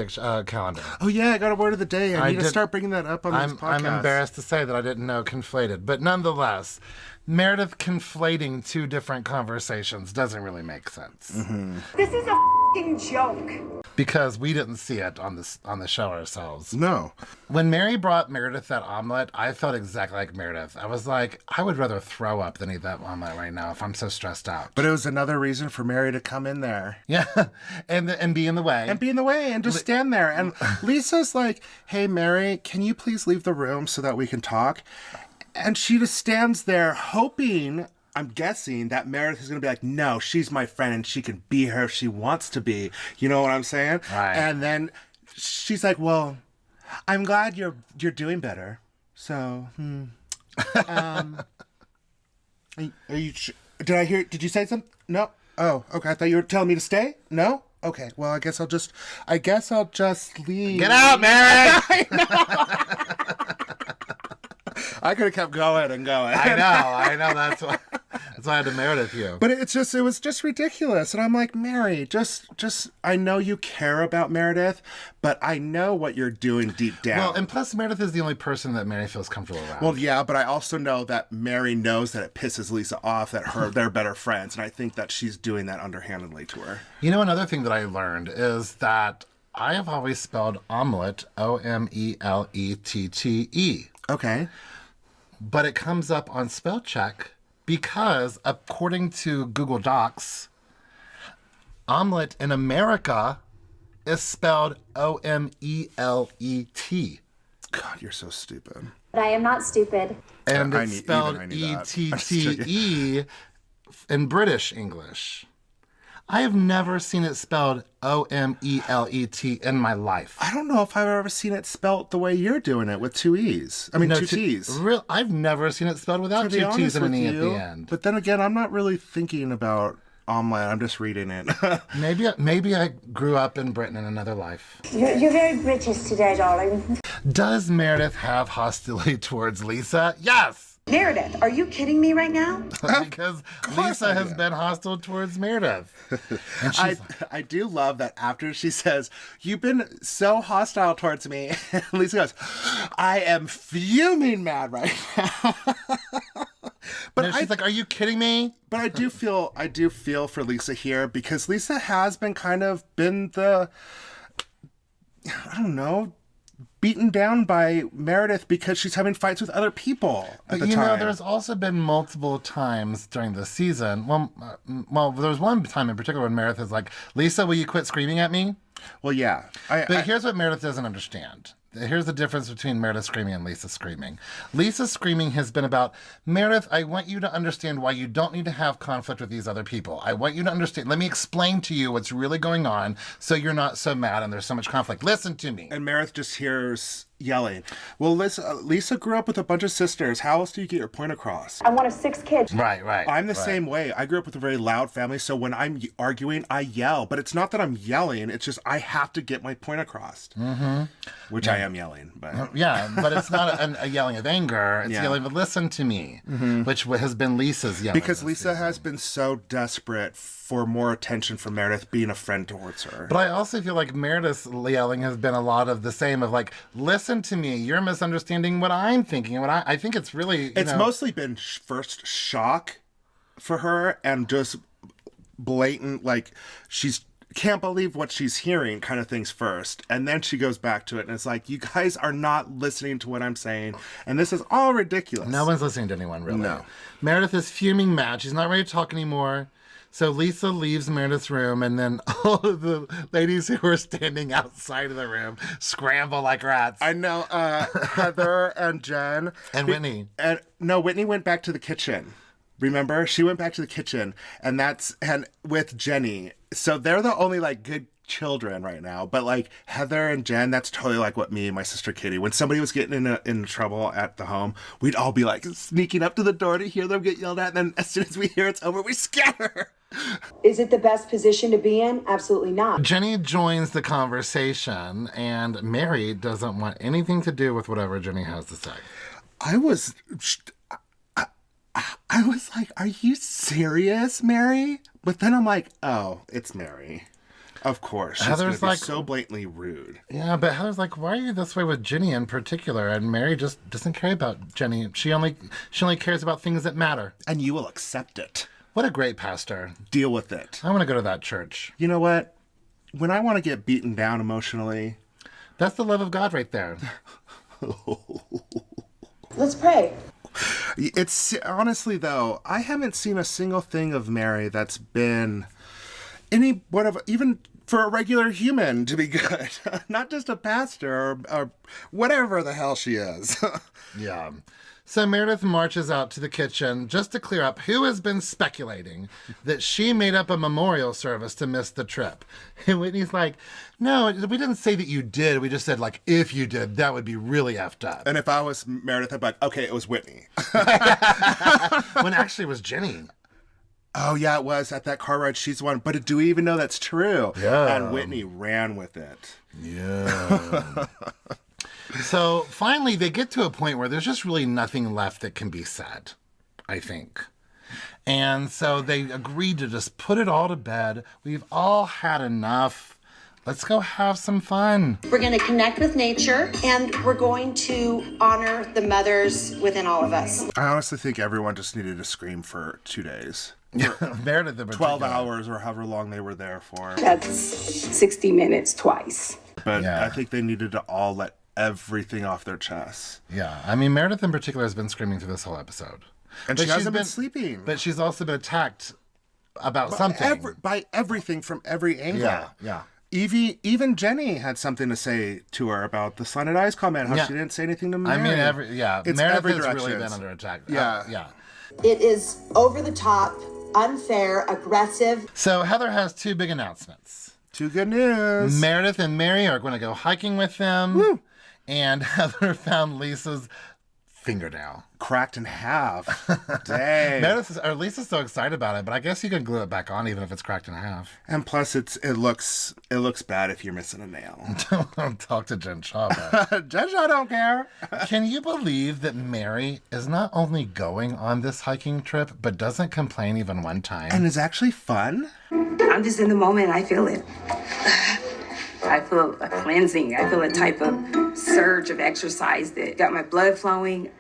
calendar. Oh, yeah. I got a word of the day. I need to start bringing that up on this podcast. I'm embarrassed to say that I didn't know conflated. But nonetheless, Meredith conflating two different conversations doesn't really make sense. Mm-hmm. This is a f***ing joke. Because we didn't see it on the show ourselves. No. When Mary brought Meredith that omelet, I felt exactly like Meredith. I was like, I would rather throw up than eat that omelet right now if I'm so stressed out. But it was another reason for Mary to come in there. Yeah, and be in the way. And be in the way and just stand there. And Lisa's like, hey, Mary, can you please leave the room so that we can talk? And she just stands there hoping, I'm guessing, that Meredith is going to be like, no, she's my friend and she can be her if she wants to be. You know what I'm saying? Right. And then she's like, well, I'm glad you're doing better. So, are you, did you say something? No? Oh, okay. I thought you were telling me to stay? No? Okay. Well, I guess I'll just leave. Get out, Mary! I could have kept going and going. I know. That's why I had to Meredith you. But it was just ridiculous. And I'm like, Mary, just I know you care about Meredith, but I know what you're doing deep down. Well, and plus Meredith is the only person that Mary feels comfortable around. Well, yeah, but I also know that Mary knows that it pisses Lisa off that they're better friends. And I think that she's doing that underhandedly to her. You know, another thing that I learned is that I have always spelled omelet, Omelettte. Okay. But it comes up on spell check because, according to Google Docs, omelet in America is spelled Omelet. God, you're so stupid. But I am not stupid. And it's spelled Ette in British English. I have never seen it spelled Omelet in my life. I don't know if I've ever seen it spelled the way you're doing it with two E's. I mean, two T's. I've never seen it spelled without two T's and an E at the end. But then again, I'm not really thinking about omelet. I'm just reading it. Maybe I grew up in Britain in another life. You're very British today, darling. Does Meredith have hostility towards Lisa? Yes! Meredith, are you kidding me right now? Because Lisa has been hostile towards Meredith. And I do love that after she says, you've been so hostile towards me, and Lisa goes, I am fuming mad right now. But she's like, are you kidding me? But I do feel for Lisa here because Lisa has been the, I don't know, beaten down by Meredith because she's having fights with other people at the time. But there's also been multiple times during the season. Well, there was one time in particular when Meredith is like, Lisa, will you quit screaming at me? Well, yeah. But here's what Meredith doesn't understand. Here's the difference between Meredith screaming and Lisa screaming. Lisa screaming has been about, Meredith, I want you to understand why you don't need to have conflict with these other people. I want you to understand. Let me explain to you what's really going on so you're not so mad and there's so much conflict. Listen to me. And Meredith just hears yelling. Well, Lisa grew up with a bunch of sisters. How else do you get your point across? I'm one of 6 kids. Right. I'm the same way. I grew up with a very loud family, so when I'm arguing, I yell. But it's not that I'm yelling. It's just I have to get my point across. Mm-hmm. Which I am yelling. But yeah, but it's not a yelling of anger. It's yelling of listen to me, which has been Lisa's yelling. Because Lisa has been so desperate for more attention from Meredith being a friend towards her. But I also feel like Meredith's yelling has been a lot of the same of like, listen to me, you're misunderstanding what I'm thinking. What I think it's really, it's mostly been first shock for her and just blatant, like she's can't believe what she's hearing kind of things first. And then she goes back to it and it's like, you guys are not listening to what I'm saying. And this is all ridiculous. No one's listening to anyone, really. No. Meredith is fuming mad. She's not ready to talk anymore. So Lisa leaves Meredith's room, and then all of the ladies who were standing outside of the room scramble like rats. I know. Heather and Jen. And Whitney. No, Whitney went back to the kitchen. Remember? She went back to the kitchen, and with Jenny. So they're the only, like, good children right now. But, like, Heather and Jen, that's totally like what me and my sister Kitty, when somebody was getting in trouble at the home, we'd all be, like, sneaking up to the door to hear them get yelled at, and then as soon as we hear it's over, we scatter. Is it the best position to be in? Absolutely not. Jenny joins the conversation, and Mary doesn't want anything to do with whatever Jenny has to say. I was like, are you serious, Mary? But then I'm like, oh, it's Mary. Of course. She's Heather's gonna be like, so blatantly rude. Yeah, but Heather's like, why are you this way with Jenny in particular? And Mary just doesn't care about Jenny. She only cares about things that matter. And you will accept it. What a great pastor. Deal with it. I want to go to that church. You know what? When I want to get beaten down emotionally... That's the love of God right there. Let's pray. It's honestly, though, I haven't seen a single thing of Mary that's been even for a regular human to be good. Not just a pastor or whatever the hell she is. Yeah. So Meredith marches out to the kitchen just to clear up who has been speculating that she made up a memorial service to miss the trip. And Whitney's like, no, we didn't say that you did. We just said, like, if you did, that would be really effed up. And if I was Meredith, I'd be like, okay, it was Whitney. When actually it was Jenny. Oh, yeah, it was at that car ride. She's the one. But do we even know that's true? Yeah. And Whitney ran with it. Yeah. So finally, they get to a point where there's just really nothing left that can be said, I think. And so they agreed to just put it all to bed. We've all had enough. Let's go have some fun. We're going to connect with nature, and we're going to honor the mothers within all of us. I honestly think everyone just needed to scream for 2 days. Meredith, 12 hours or however long they were there for. That's 60 minutes twice. But Yeah. I think they needed to all let everything off their chests. Yeah, I mean, Meredith in particular has been screaming through this whole episode. And she hasn't been sleeping. But she's also been attacked about something. By everything from every angle. Yeah. Even Jenny had something to say to her about the slanted eyes comment, how she didn't say anything to Mary. I mean, it's Meredith every has direction. really been under attack. Yeah. It is over the top, unfair, aggressive. So Heather has two big announcements. Two good news. Meredith and Mary are going to go hiking with them. Woo. And Heather found Lisa's fingernail. Cracked in half. Dang. Lisa's so excited about it, but I guess you can glue it back on even if it's cracked in half. And plus, it looks bad if you're missing a nail. Don't talk to Jen Shaw about it. Jen Shaw don't care. Can you believe that Mary is not only going on this hiking trip, but doesn't complain even one time? And is actually fun? I'm just in the moment. I feel it. I feel a cleansing. I feel a type of surge of exercise that got my blood flowing.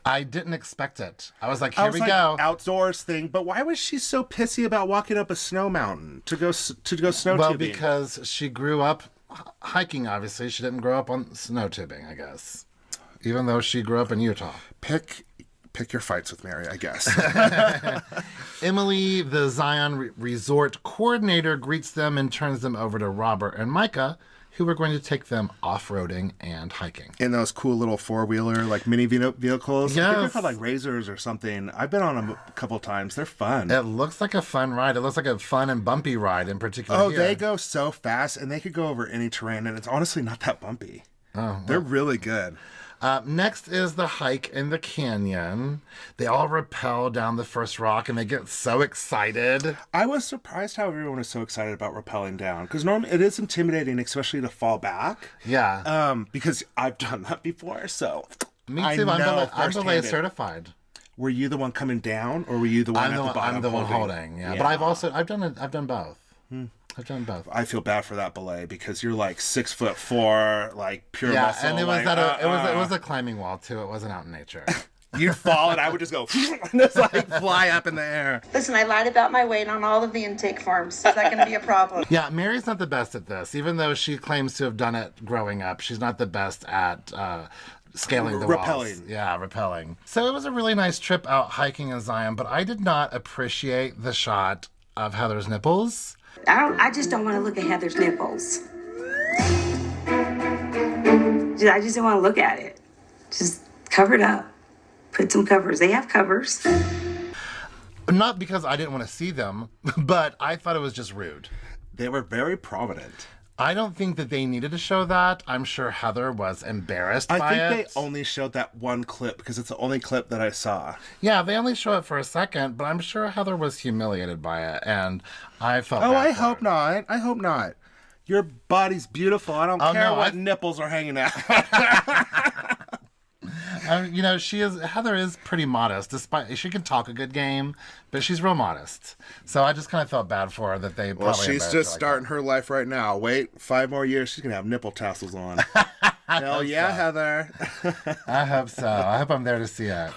I didn't expect it. I was like, here we go. Outdoors thing. But why was she so pissy about walking up a snow mountain to go snow Well, tubing? because she grew up hiking, obviously. She didn't grow up on snow tubing, I guess. Even though she grew up in Utah. Pick your fights with Mary, I guess. Emily, the Zion Resort coordinator, greets them and turns them over to Robert and Micah, who are going to take them off-roading and hiking. In those cool little four-wheeler, like mini vehicles. Yes. I think they're called like Razors or something. I've been on them a couple times. They're fun. It looks like a fun ride. It looks like a fun and bumpy ride in particular. Oh, here. they go so fast, and they could go over any terrain, and it's honestly not that bumpy. Oh, well. They're really good. Next is the hike in the canyon. They all rappel down the first rock and they get so excited. I was surprised how everyone is so excited about rappelling down because normally it is intimidating, especially to fall back. Yeah. Because I've done that before, so me too. I'm belay certified. Were you the one coming down, or were you the one at the bottom? I'm the one holding. Yeah. But I've done both. I've done both. I feel bad for that belay because you're like 6'4", like pure muscle. And it was like, it was a climbing wall too. It wasn't out in nature. You'd fall and I would just go and just like fly up in the air. Listen, I lied about my weight on all of the intake forms. Is that going to be a problem? Yeah, Mary's not the best at this. Even though she claims to have done it growing up, she's not the best at scaling the walls. Yeah, rappelling. So it was a really nice trip out hiking in Zion, but I did not appreciate the shot of Heather's nipples. I just don't want to look at Heather's nipples. I just don't want to look at it. Just cover it up. Put some covers. They have covers. Not because I didn't want to see them, but I thought it was just rude. They were very prominent. I don't think that they needed to show that. I'm sure Heather was embarrassed by it. I think they only showed that one clip because it's the only clip that I saw. Yeah, they only show it for a second, but I'm sure Heather was humiliated by it, and I felt Oh, bad I for hope her. not. I hope not. Your body's beautiful. I don't care what nipples are hanging out. You know, Heather is pretty modest. Despite she can talk a good game, but she's real modest. So I just kind of felt bad for her that they. Well, probably she's just starting her life right now. Wait, 5 more years, she's gonna have nipple tassels on. Hell yeah, Heather. I hope so. I hope I'm there to see it.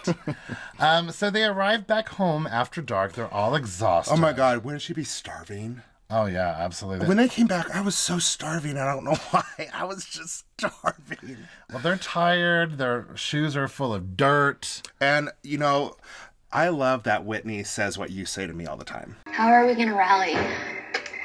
So they arrive back home after dark. They're all exhausted. Oh my God, wouldn't she be starving? Oh yeah, absolutely. When they came back, I was so starving. I don't know why. I was just starving. Well, they're tired. Their shoes are full of dirt. And, you know, I love that Whitney says what you say to me all the time. How are we going to rally?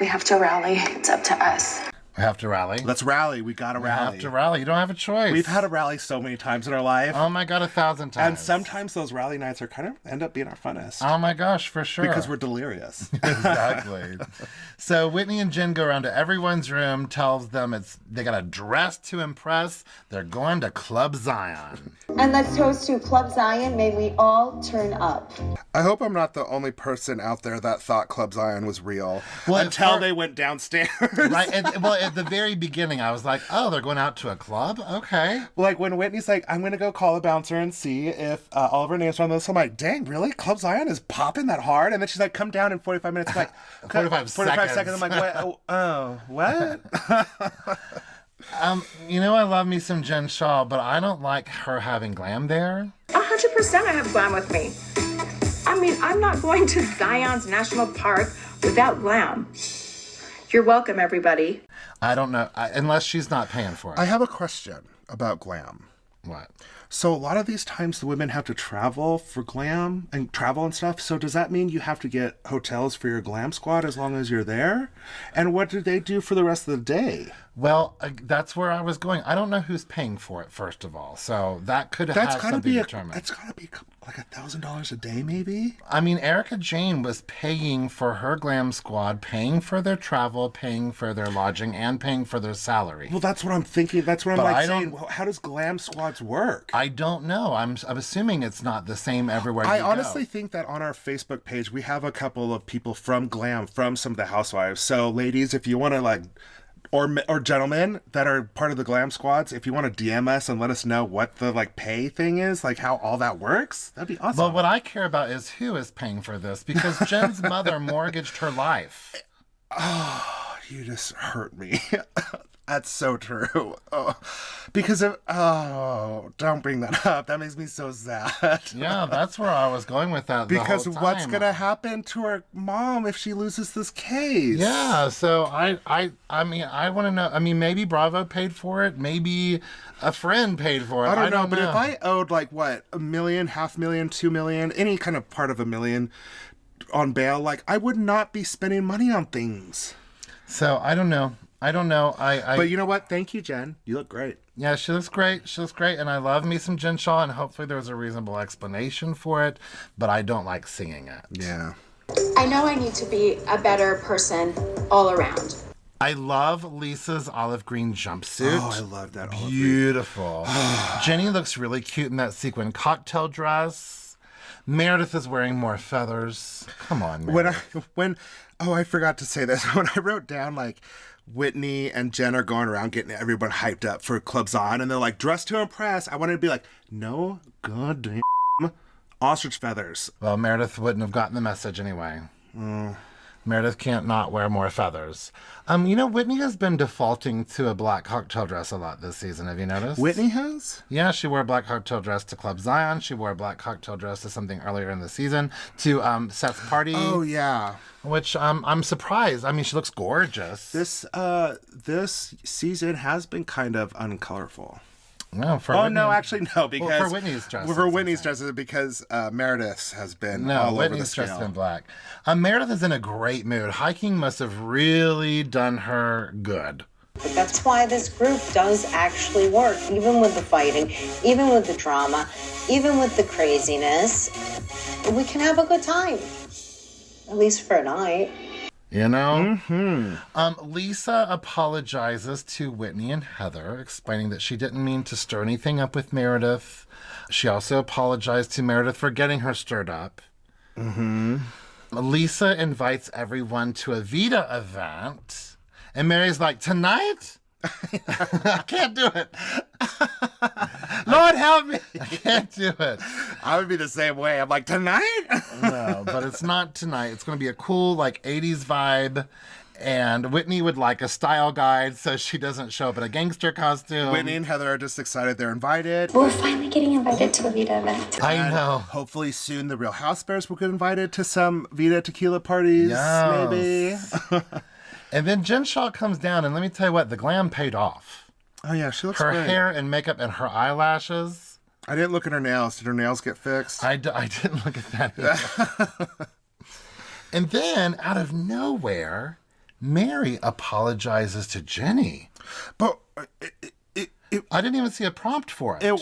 We have to rally. It's up to us. We have to rally. Let's rally. We gotta rally. We have to rally. You don't have a choice. We've had to rally so many times in our life. Oh my God, 1,000 times. And sometimes those rally nights are kind of end up being our funnest. Oh my gosh, for sure. Because we're delirious. Exactly. So Whitney and Jen go around to everyone's room, tells them they got to dress to impress. They're going to Club Zion. And let's toast to Club Zion. May we all turn up. I hope I'm not the only person out there that thought Club Zion was real Well, until they went downstairs. Right. Well, at the very beginning, I was like, oh, they're going out to a club? Okay. Like when Whitney's like, I'm going to go call a bouncer and see if all of her names are on this. I'm like, dang, really? Club Zion is popping that hard? And then she's like, come down in 45 minutes. I'm like, 45 seconds. I'm like, what? You know, I love me some Jen Shaw, but I don't like her having glam there. 100% I have glam with me. I mean, I'm not going to Zion's National Park without glam. You're welcome, everybody. I don't know, unless she's not paying for it. I have a question about glam. What? So a lot of these times the women have to travel for glam and travel and stuff. So does that mean you have to get hotels for your glam squad as long as you're there? And what do they do for the rest of the day? Well, that's where I was going. I don't know who's paying for it, first of all. So that could have something to determine. It's got to be like $1,000 a day, maybe? I mean, Erica Jane was paying for her glam squad, paying for their travel, paying for their lodging, and paying for their salary. Well, that's what I'm thinking. That's what I'm saying. Well, how does glam squads work? I don't know. I'm assuming it's not the same everywhere you go. I honestly think that on our Facebook page, we have a couple of people from glam, from some of the housewives. So, ladies, if you want to or gentlemen that are part of the glam squads, if you want to DM us and let us know what the pay thing is, how all that works, that'd be awesome. Well, what I care about is who is paying for this, because Jen's mother mortgaged her life. Oh, you just hurt me. That's so true. Oh, because don't bring that up. That makes me so sad. Yeah, that's where I was going with that. Because the whole what's time. gonna happen to her mom if she loses this case? Yeah, so I mean, I want to know. I mean, maybe Bravo paid for it. Maybe a friend paid for it. I don't know. But if I owed $1 million, $500,000, $2 million, any kind of part of $1 million on bail, I would not be spending money on things. So I don't know. But you know what? Thank you, Jen. You look great. Yeah, she looks great. And I love me some Jen Shaw, and hopefully there's a reasonable explanation for it, but I don't like singing it. Yeah. I know I need to be a better person all around. I love Lisa's olive green jumpsuit. Oh, I love that. Beautiful. Jenny looks really cute in that sequin cocktail dress. Meredith is wearing more feathers. Come on, Meredith. I forgot to say this. When I wrote down Whitney and Jen are going around getting everyone hyped up for Club Zion, and they're like, dress to impress. I wanted to be no goddamn ostrich feathers. Well, Meredith wouldn't have gotten the message anyway. Meredith can't not wear more feathers. Whitney has been defaulting to a black cocktail dress a lot this season. Have you noticed? Whitney has? Yeah, she wore a black cocktail dress to Club Zion. She wore a black cocktail dress to something earlier in the season, to Seth's party. Oh, yeah. Which I'm surprised. I mean, she looks gorgeous. This season has been kind of uncolorful. No, for Oh Whitney. no, actually no, because Well, for Whitney's dresses. For Whitney's dresses, because Meredith has been No, all over the Whitney's dressed scale. in black. Meredith is in a great mood. Hiking must have really done her good. But that's why this group does actually work, even with the fighting, even with the drama, even with the craziness. We can have a good time, at least for a night. You know? Mm-hmm. Lisa apologizes to Whitney and Heather, explaining that she didn't mean to stir anything up with Meredith. She also apologized to Meredith for getting her stirred up. Mm-hmm. Lisa invites everyone to a Vita event. And Mary's like, tonight? I can't do it. Lord help me. I can't do it. I would be the same way. I'm like, tonight? No, but it's not tonight. It's going to be a cool, 80s vibe. And Whitney would like a style guide so she doesn't show up in a gangster costume. Whitney and Heather are just excited they're invited. We're finally getting invited to a Vita event. I know. Hopefully soon the Real Housebears will get invited to some Vita tequila parties, maybe. And then Jen Shaw comes down, and let me tell you what, the glam paid off. Oh, yeah, she looks her great. Hair and makeup and her eyelashes. I didn't look at her nails. Did her nails get fixed? I didn't look at that either. And then, out of nowhere, Mary apologizes to Jenny. But I didn't even see a prompt for it.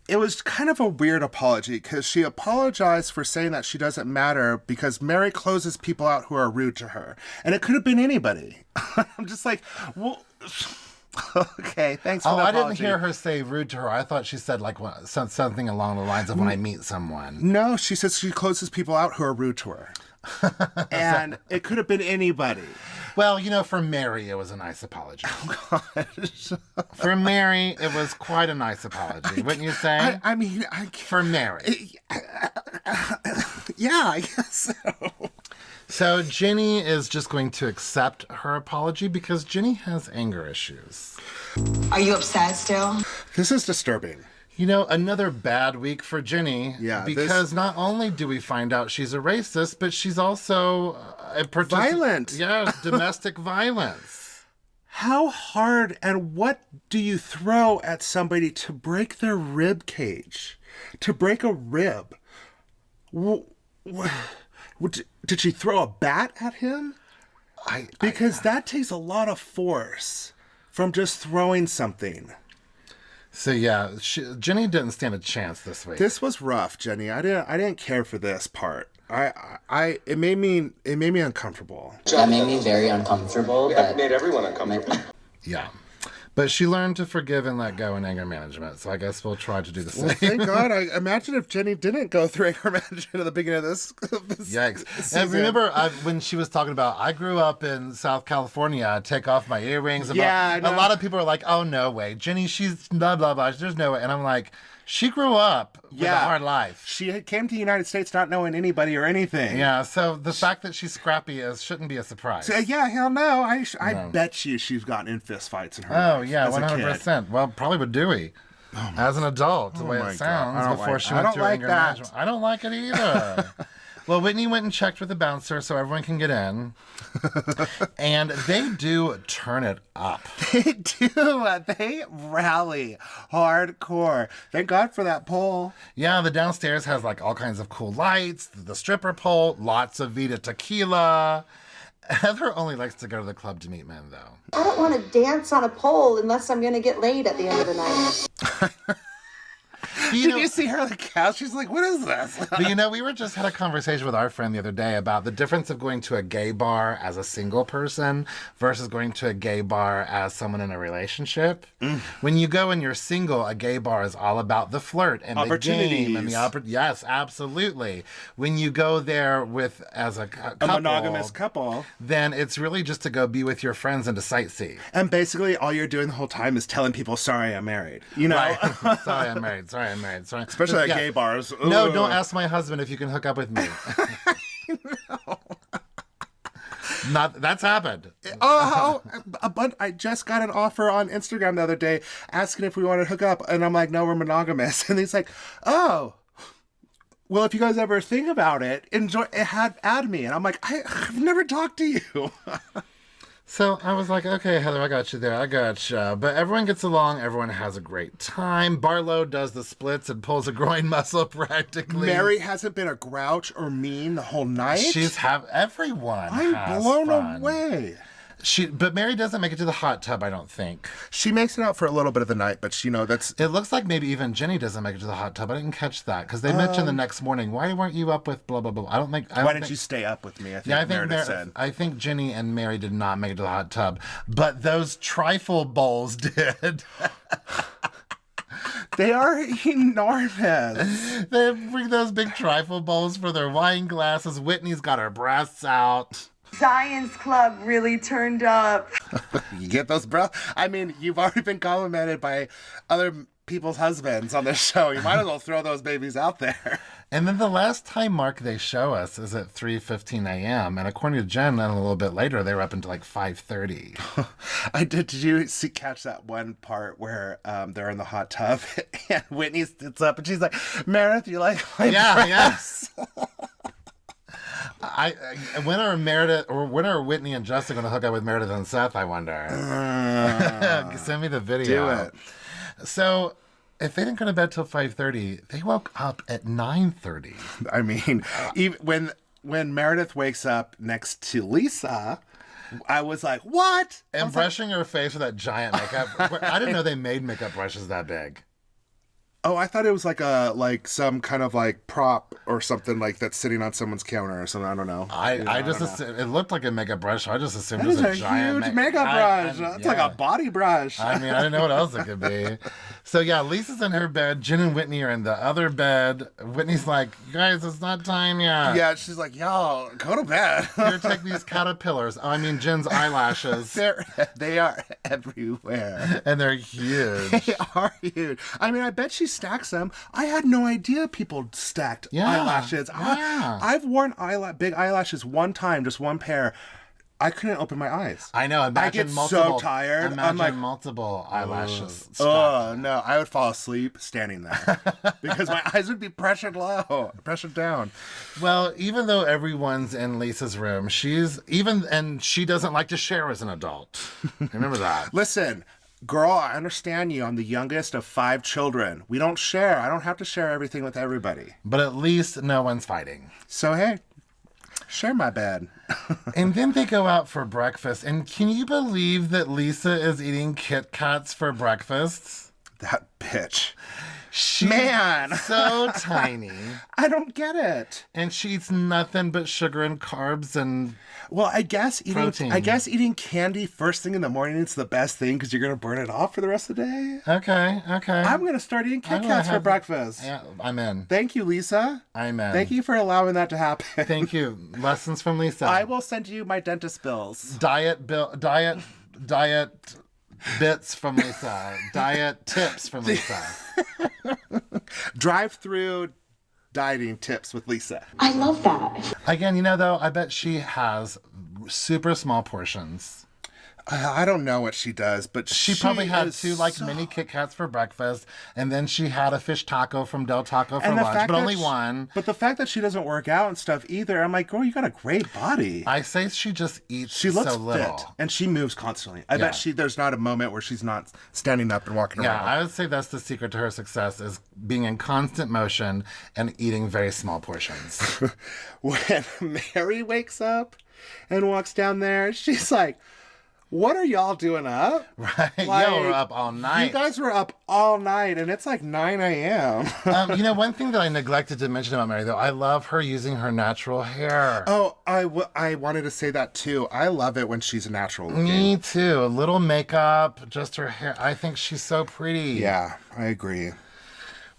It was kind of a weird apology because she apologized for saying that she doesn't matter because Mary closes people out who are rude to her. And it could have been anybody. I'm just like, well, okay, thanks for the apology. I didn't hear her say rude to her. I thought she said something along the lines of when I meet someone. No, she says she closes people out who are rude to her. And it could have been anybody. Well, for Mary, it was a nice apology. Oh, gosh. For Mary, it was quite a nice apology, wouldn't you say? I mean, for Mary. Yeah, I guess so. So Jenny is just going to accept her apology because Jenny has anger issues. Are you upset still? This is disturbing. Another bad week for Jenny. Yeah. Because not only do we find out she's a racist, but she's also violent. Yeah, domestic violence. How hard and what do you throw at somebody to break their rib cage? To break a rib? Did she throw a bat at him? Because that takes a lot of force from just throwing something. So yeah, Jenny didn't stand a chance this week. This was rough, Jenny. I didn't care for this part. It made me uncomfortable. That made me very uncomfortable. That made everyone uncomfortable. Yeah. But she learned to forgive and let go in anger management, so I guess we'll try to do the same. Well, thank God. I imagine if Jenny didn't go through anger management at the beginning of this Yikes. season. And remember when she was talking about, I grew up in South California, I'd take off my earrings. A lot of people are like, oh, no way. Jenny, she's blah, blah, blah. There's no way. And I'm like, she grew up with a hard life. She came to the United States not knowing anybody or anything. Yeah, so the fact that she's scrappy shouldn't be a surprise. So, yeah, hell no. I bet you she's gotten in fist fights in her life. Oh, yeah, 100%. Well, probably with Dewey. As an adult, the way it sounds, before she went through anger management. I don't like it either. Well, Whitney went and checked with the bouncer so everyone can get in. And they do turn it up. They do. They rally hardcore. Thank God for that pole. Yeah, the downstairs has all kinds of cool lights, the stripper pole, lots of Vita tequila. Heather only likes to go to the club to meet men, though. I don't want to dance on a pole unless I'm going to get laid at the end of the night. Did you see her on the couch? She's like, what is this? But we just had a conversation with our friend the other day about the difference of going to a gay bar as a single person versus going to a gay bar as someone in a relationship. When you go and you're single, a gay bar is all about the flirt and the game and the yes, absolutely. When you go there as a couple, a monogamous couple, then it's really just to go be with your friends and to sightsee. And basically, all you're doing the whole time is telling people, "Sorry, I'm married." Right. Sorry, I'm married. Sorry, I'm married. Sorry. Especially at gay bars. Ooh. No, don't ask my husband if you can hook up with me. That's happened. But I just got an offer on Instagram the other day asking if we want to hook up, and I'm like, no, we're monogamous. And he's like, oh, well, if you guys ever think about it, add me. And I'm like, I've never talked to you. So I was like, okay, Heather, I got you there. I got you. But everyone gets along. Everyone has a great time. Barlow does the splits and pulls a groin muscle practically. Mary hasn't been a grouch or mean the whole night. Everyone I'm blown away. But Mary doesn't make it to the hot tub, I don't think. She makes it out for a little bit of the night, but that's... It looks like maybe even Jenny doesn't make it to the hot tub. I didn't catch that, because they mentioned the next morning, why weren't you up with blah, blah, blah. Why didn't you stay up with me, I think Meredith said. I think Jenny and Mary did not make it to the hot tub, but those trifle bowls did. They are enormous. They bring those big trifle bowls for their wine glasses. Whitney's got her breasts out. Zion's Club really turned up. You get those, bro? I mean, you've already been complimented by other people's husbands on this show. You might as well throw those babies out there. And then the last time mark they show us is at 3:15 a.m. And according to Jen, and a little bit later, they were up until like 5:30. Did you catch that one part where they're in the hot tub and Whitney sits up and she's like, Meredith, you like my dress? Yes. When are Whitney and Justin going to hook up with Meredith and Seth, I wonder? Send me the video. Do it. So, if they didn't go to bed till 5:30, they woke up at 9:30. I mean, even when Meredith wakes up next to Lisa, I was like, what? And brushing her face with that giant makeup. I didn't know they made makeup brushes that big. Oh, I thought it was like some kind of like prop or something like that's sitting on someone's counter or something. I don't know. I just assumed it looked like a makeup brush. So I just assumed it was a giant huge makeup brush. It's like a body brush. I mean, I didn't know what else it could be. So yeah, Lisa's in her bed. Jen and Whitney are in the other bed. Whitney's like, you guys, it's not time yet. Yeah, she's like, y'all, go to bed. Here, take these caterpillars. Oh, I mean, Jen's eyelashes. They are everywhere. And they're huge. They are huge. I mean, I bet she stacks them. I had no idea people stacked eyelashes. Yeah. I've worn big eyelashes one time, just one pair. I couldn't open my eyes. I know. I get so tired. I'm like multiple eyelashes. Oh, no. I would fall asleep standing there because my eyes would be pressured pressured down. Well, even though everyone's in Lisa's room, she doesn't like to share as an adult. Remember that. Listen, girl, I understand you. I'm the youngest of 5 children. We don't share. I don't have to share everything with everybody. But at least no one's fighting. So, hey, share my bed. And then they go out for breakfast. And can you believe that Lisa is eating Kit Kats for breakfast? That bitch. She's Man. so tiny. I don't get it. And she eats nothing but sugar and carbs and well, I guess protein. eating candy first thing in the morning is the best thing because you're going to burn it off for the rest of the day. Okay. I'm going to start eating Kit Kats for breakfast. Yeah, I'm in. Thank you, Lisa. I'm in. Thank you for allowing that to happen. Thank you. Lessons from Lisa. I will send you my dentist bills. Diet bits from Lisa. Diet tips from Lisa. Drive-through dieting tips with Lisa. I love that. Again, though, I bet she has super small portions. I don't know what she does, but she probably had 2 mini Kit Kats for breakfast, and then she had a fish taco from Del Taco for lunch, but only one. But the fact that she doesn't work out and stuff either, I'm like, girl, you got a great body. I say she just eats so little. She looks fit, and she moves constantly. I bet there's not a moment where she's not standing up and walking around. Yeah, I would say that's the secret to her success is being in constant motion and eating very small portions. When Mary wakes up and walks down there, she's like, what are y'all doing up? Right. Y'all were up all night. You guys were up all night, and it's like 9 a.m. One thing that I neglected to mention about Mary, though, I love her using her natural hair. Oh, I wanted to say that, too. I love it when she's natural looking. Me, too. A little makeup, just her hair. I think she's so pretty. Yeah, I agree.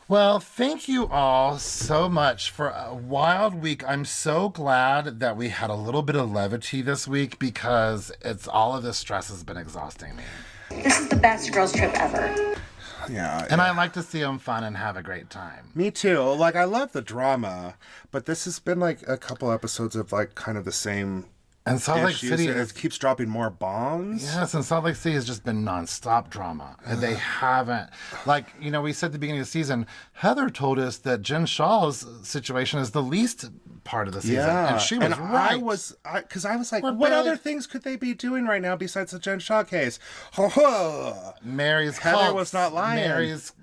Well, thank you all so much for a wild week. I'm so glad that we had a little bit of levity this week because all of this stress has been exhausting me. This is the best girls trip ever. Yeah. And I like to see them fun and have a great time. Me too. Like, I love the drama, but this has been like a couple episodes of like kind of the same And Salt Lake City keeps dropping more bombs. Yes, and Salt Lake City has just been nonstop drama. And they haven't, like, we said at the beginning of the season, Heather told us that Jen Shaw's situation is the least part of the season. Yeah. And she was right. Because I was like, what other things could they be doing right now besides the Jen Shaw case? Mary's Heather was not lying. Mary's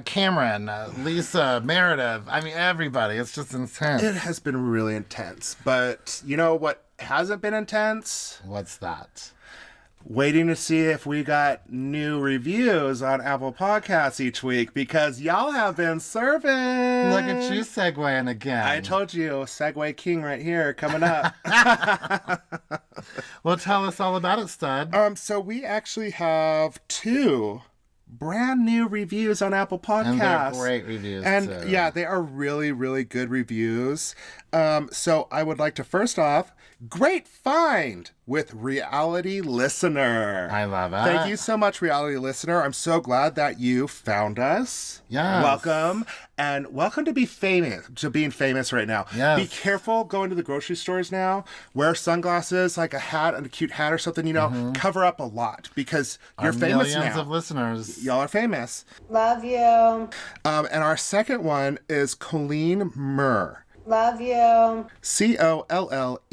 Cameron, Lisa, Meredith. I mean, everybody. It's just intense. It has been really intense. But you know what hasn't been intense? What's that? Waiting to see if we got new reviews on Apple Podcasts each week, because y'all have been serving. Look at you segueing again. I told you, Segue King right here coming up. Well, tell us all about it, stud. So we actually have 2 brand new reviews on Apple Podcasts. And they're great reviews, and too. Yeah, they are really, really good reviews. So I would like to first off, great find with Reality Listener. I love it. Thank you so much, Reality Listener. I'm so glad that you found us. Yes. Welcome. And welcome to being famous right now. Yes. Be careful going to the grocery stores now. Wear sunglasses, like a hat and a cute hat or something, cover up a lot, because you're famous now. Millions of listeners. Y'all are famous. Love you. And our second one is Colleen Murr. Love you.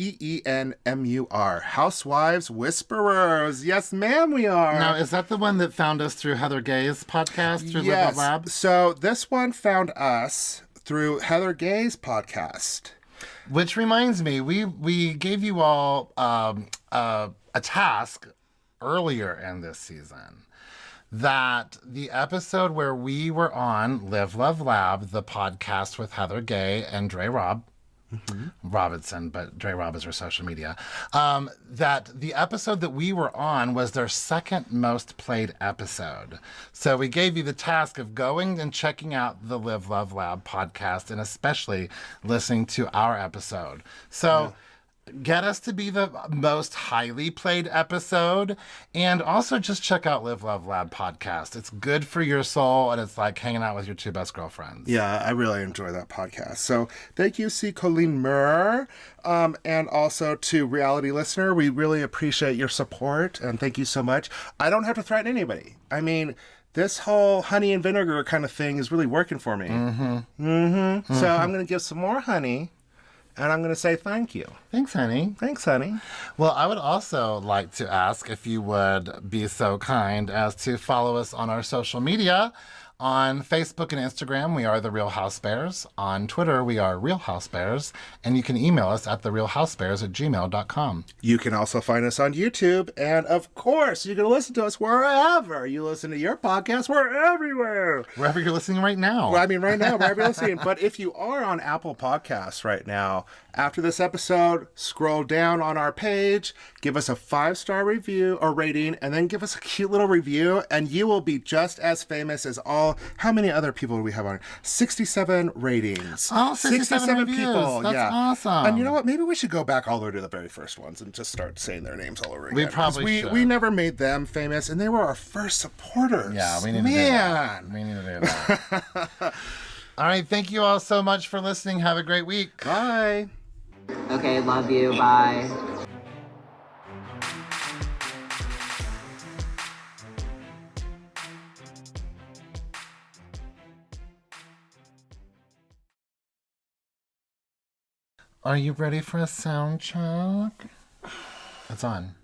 COLLEENMUR. Housewives Whisperers. Yes, ma'am, we are. Now, is that the one that found us through Heather Gay's podcast through Yes. Live Lab? So this one found us through Heather Gay's podcast. Which reminds me, we gave you all a task earlier in this season, that the episode where we were on Live Love Lab, the podcast with Heather Gay and Dre Robinson, but Dre Rob is her social media, that the episode that we were on was their second most played episode. So we gave you the task of going and checking out the Live Love Lab podcast, and especially listening to our episode. So get us to be the most highly played episode, and also just check out Live Love Lab podcast. It's good for your soul, and it's like hanging out with your 2 best girlfriends. Yeah, I really enjoy that podcast. So thank you, C. Colleen Murr, and also to Reality Listener. We really appreciate your support, and thank you so much. I don't have to threaten anybody. I mean, this whole honey and vinegar kind of thing is really working for me. So I'm going to give some more honey, and I'm going to say thank you. Thanks, honey. Thanks, honey. Well, I would also like to ask if you would be so kind as to follow us on our social media. On Facebook and Instagram, we are The Real Housebears. On Twitter, we are Real Housebears. And you can email us at therealhousebears@gmail.com. You can also find us on YouTube. And of course, you can listen to us wherever you listen to your podcast. We're everywhere. Wherever you're listening right now. Well, I mean, right now, wherever you're listening. But if you are on Apple Podcasts right now, after this episode, scroll down on our page, give us a 5-star review or rating, and then give us a cute little review, and you will be just as famous as how many other people do we have on? 67 ratings. Oh, 67 reviews. People. That's awesome. And you know what? Maybe we should go back all the way to the very first ones and just start saying their names all over again. We probably should. We never made them famous, and they were our first supporters. Yeah, we need to do that. We need to do that. All right, thank you all so much for listening. Have a great week. Bye. Okay, love you. Bye. Are you ready for a sound check? It's on.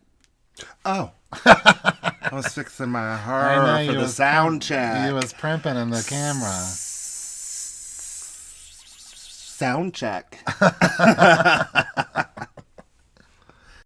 Oh. I was fixing my hair for the sound check. You was primping in the camera. Sound check.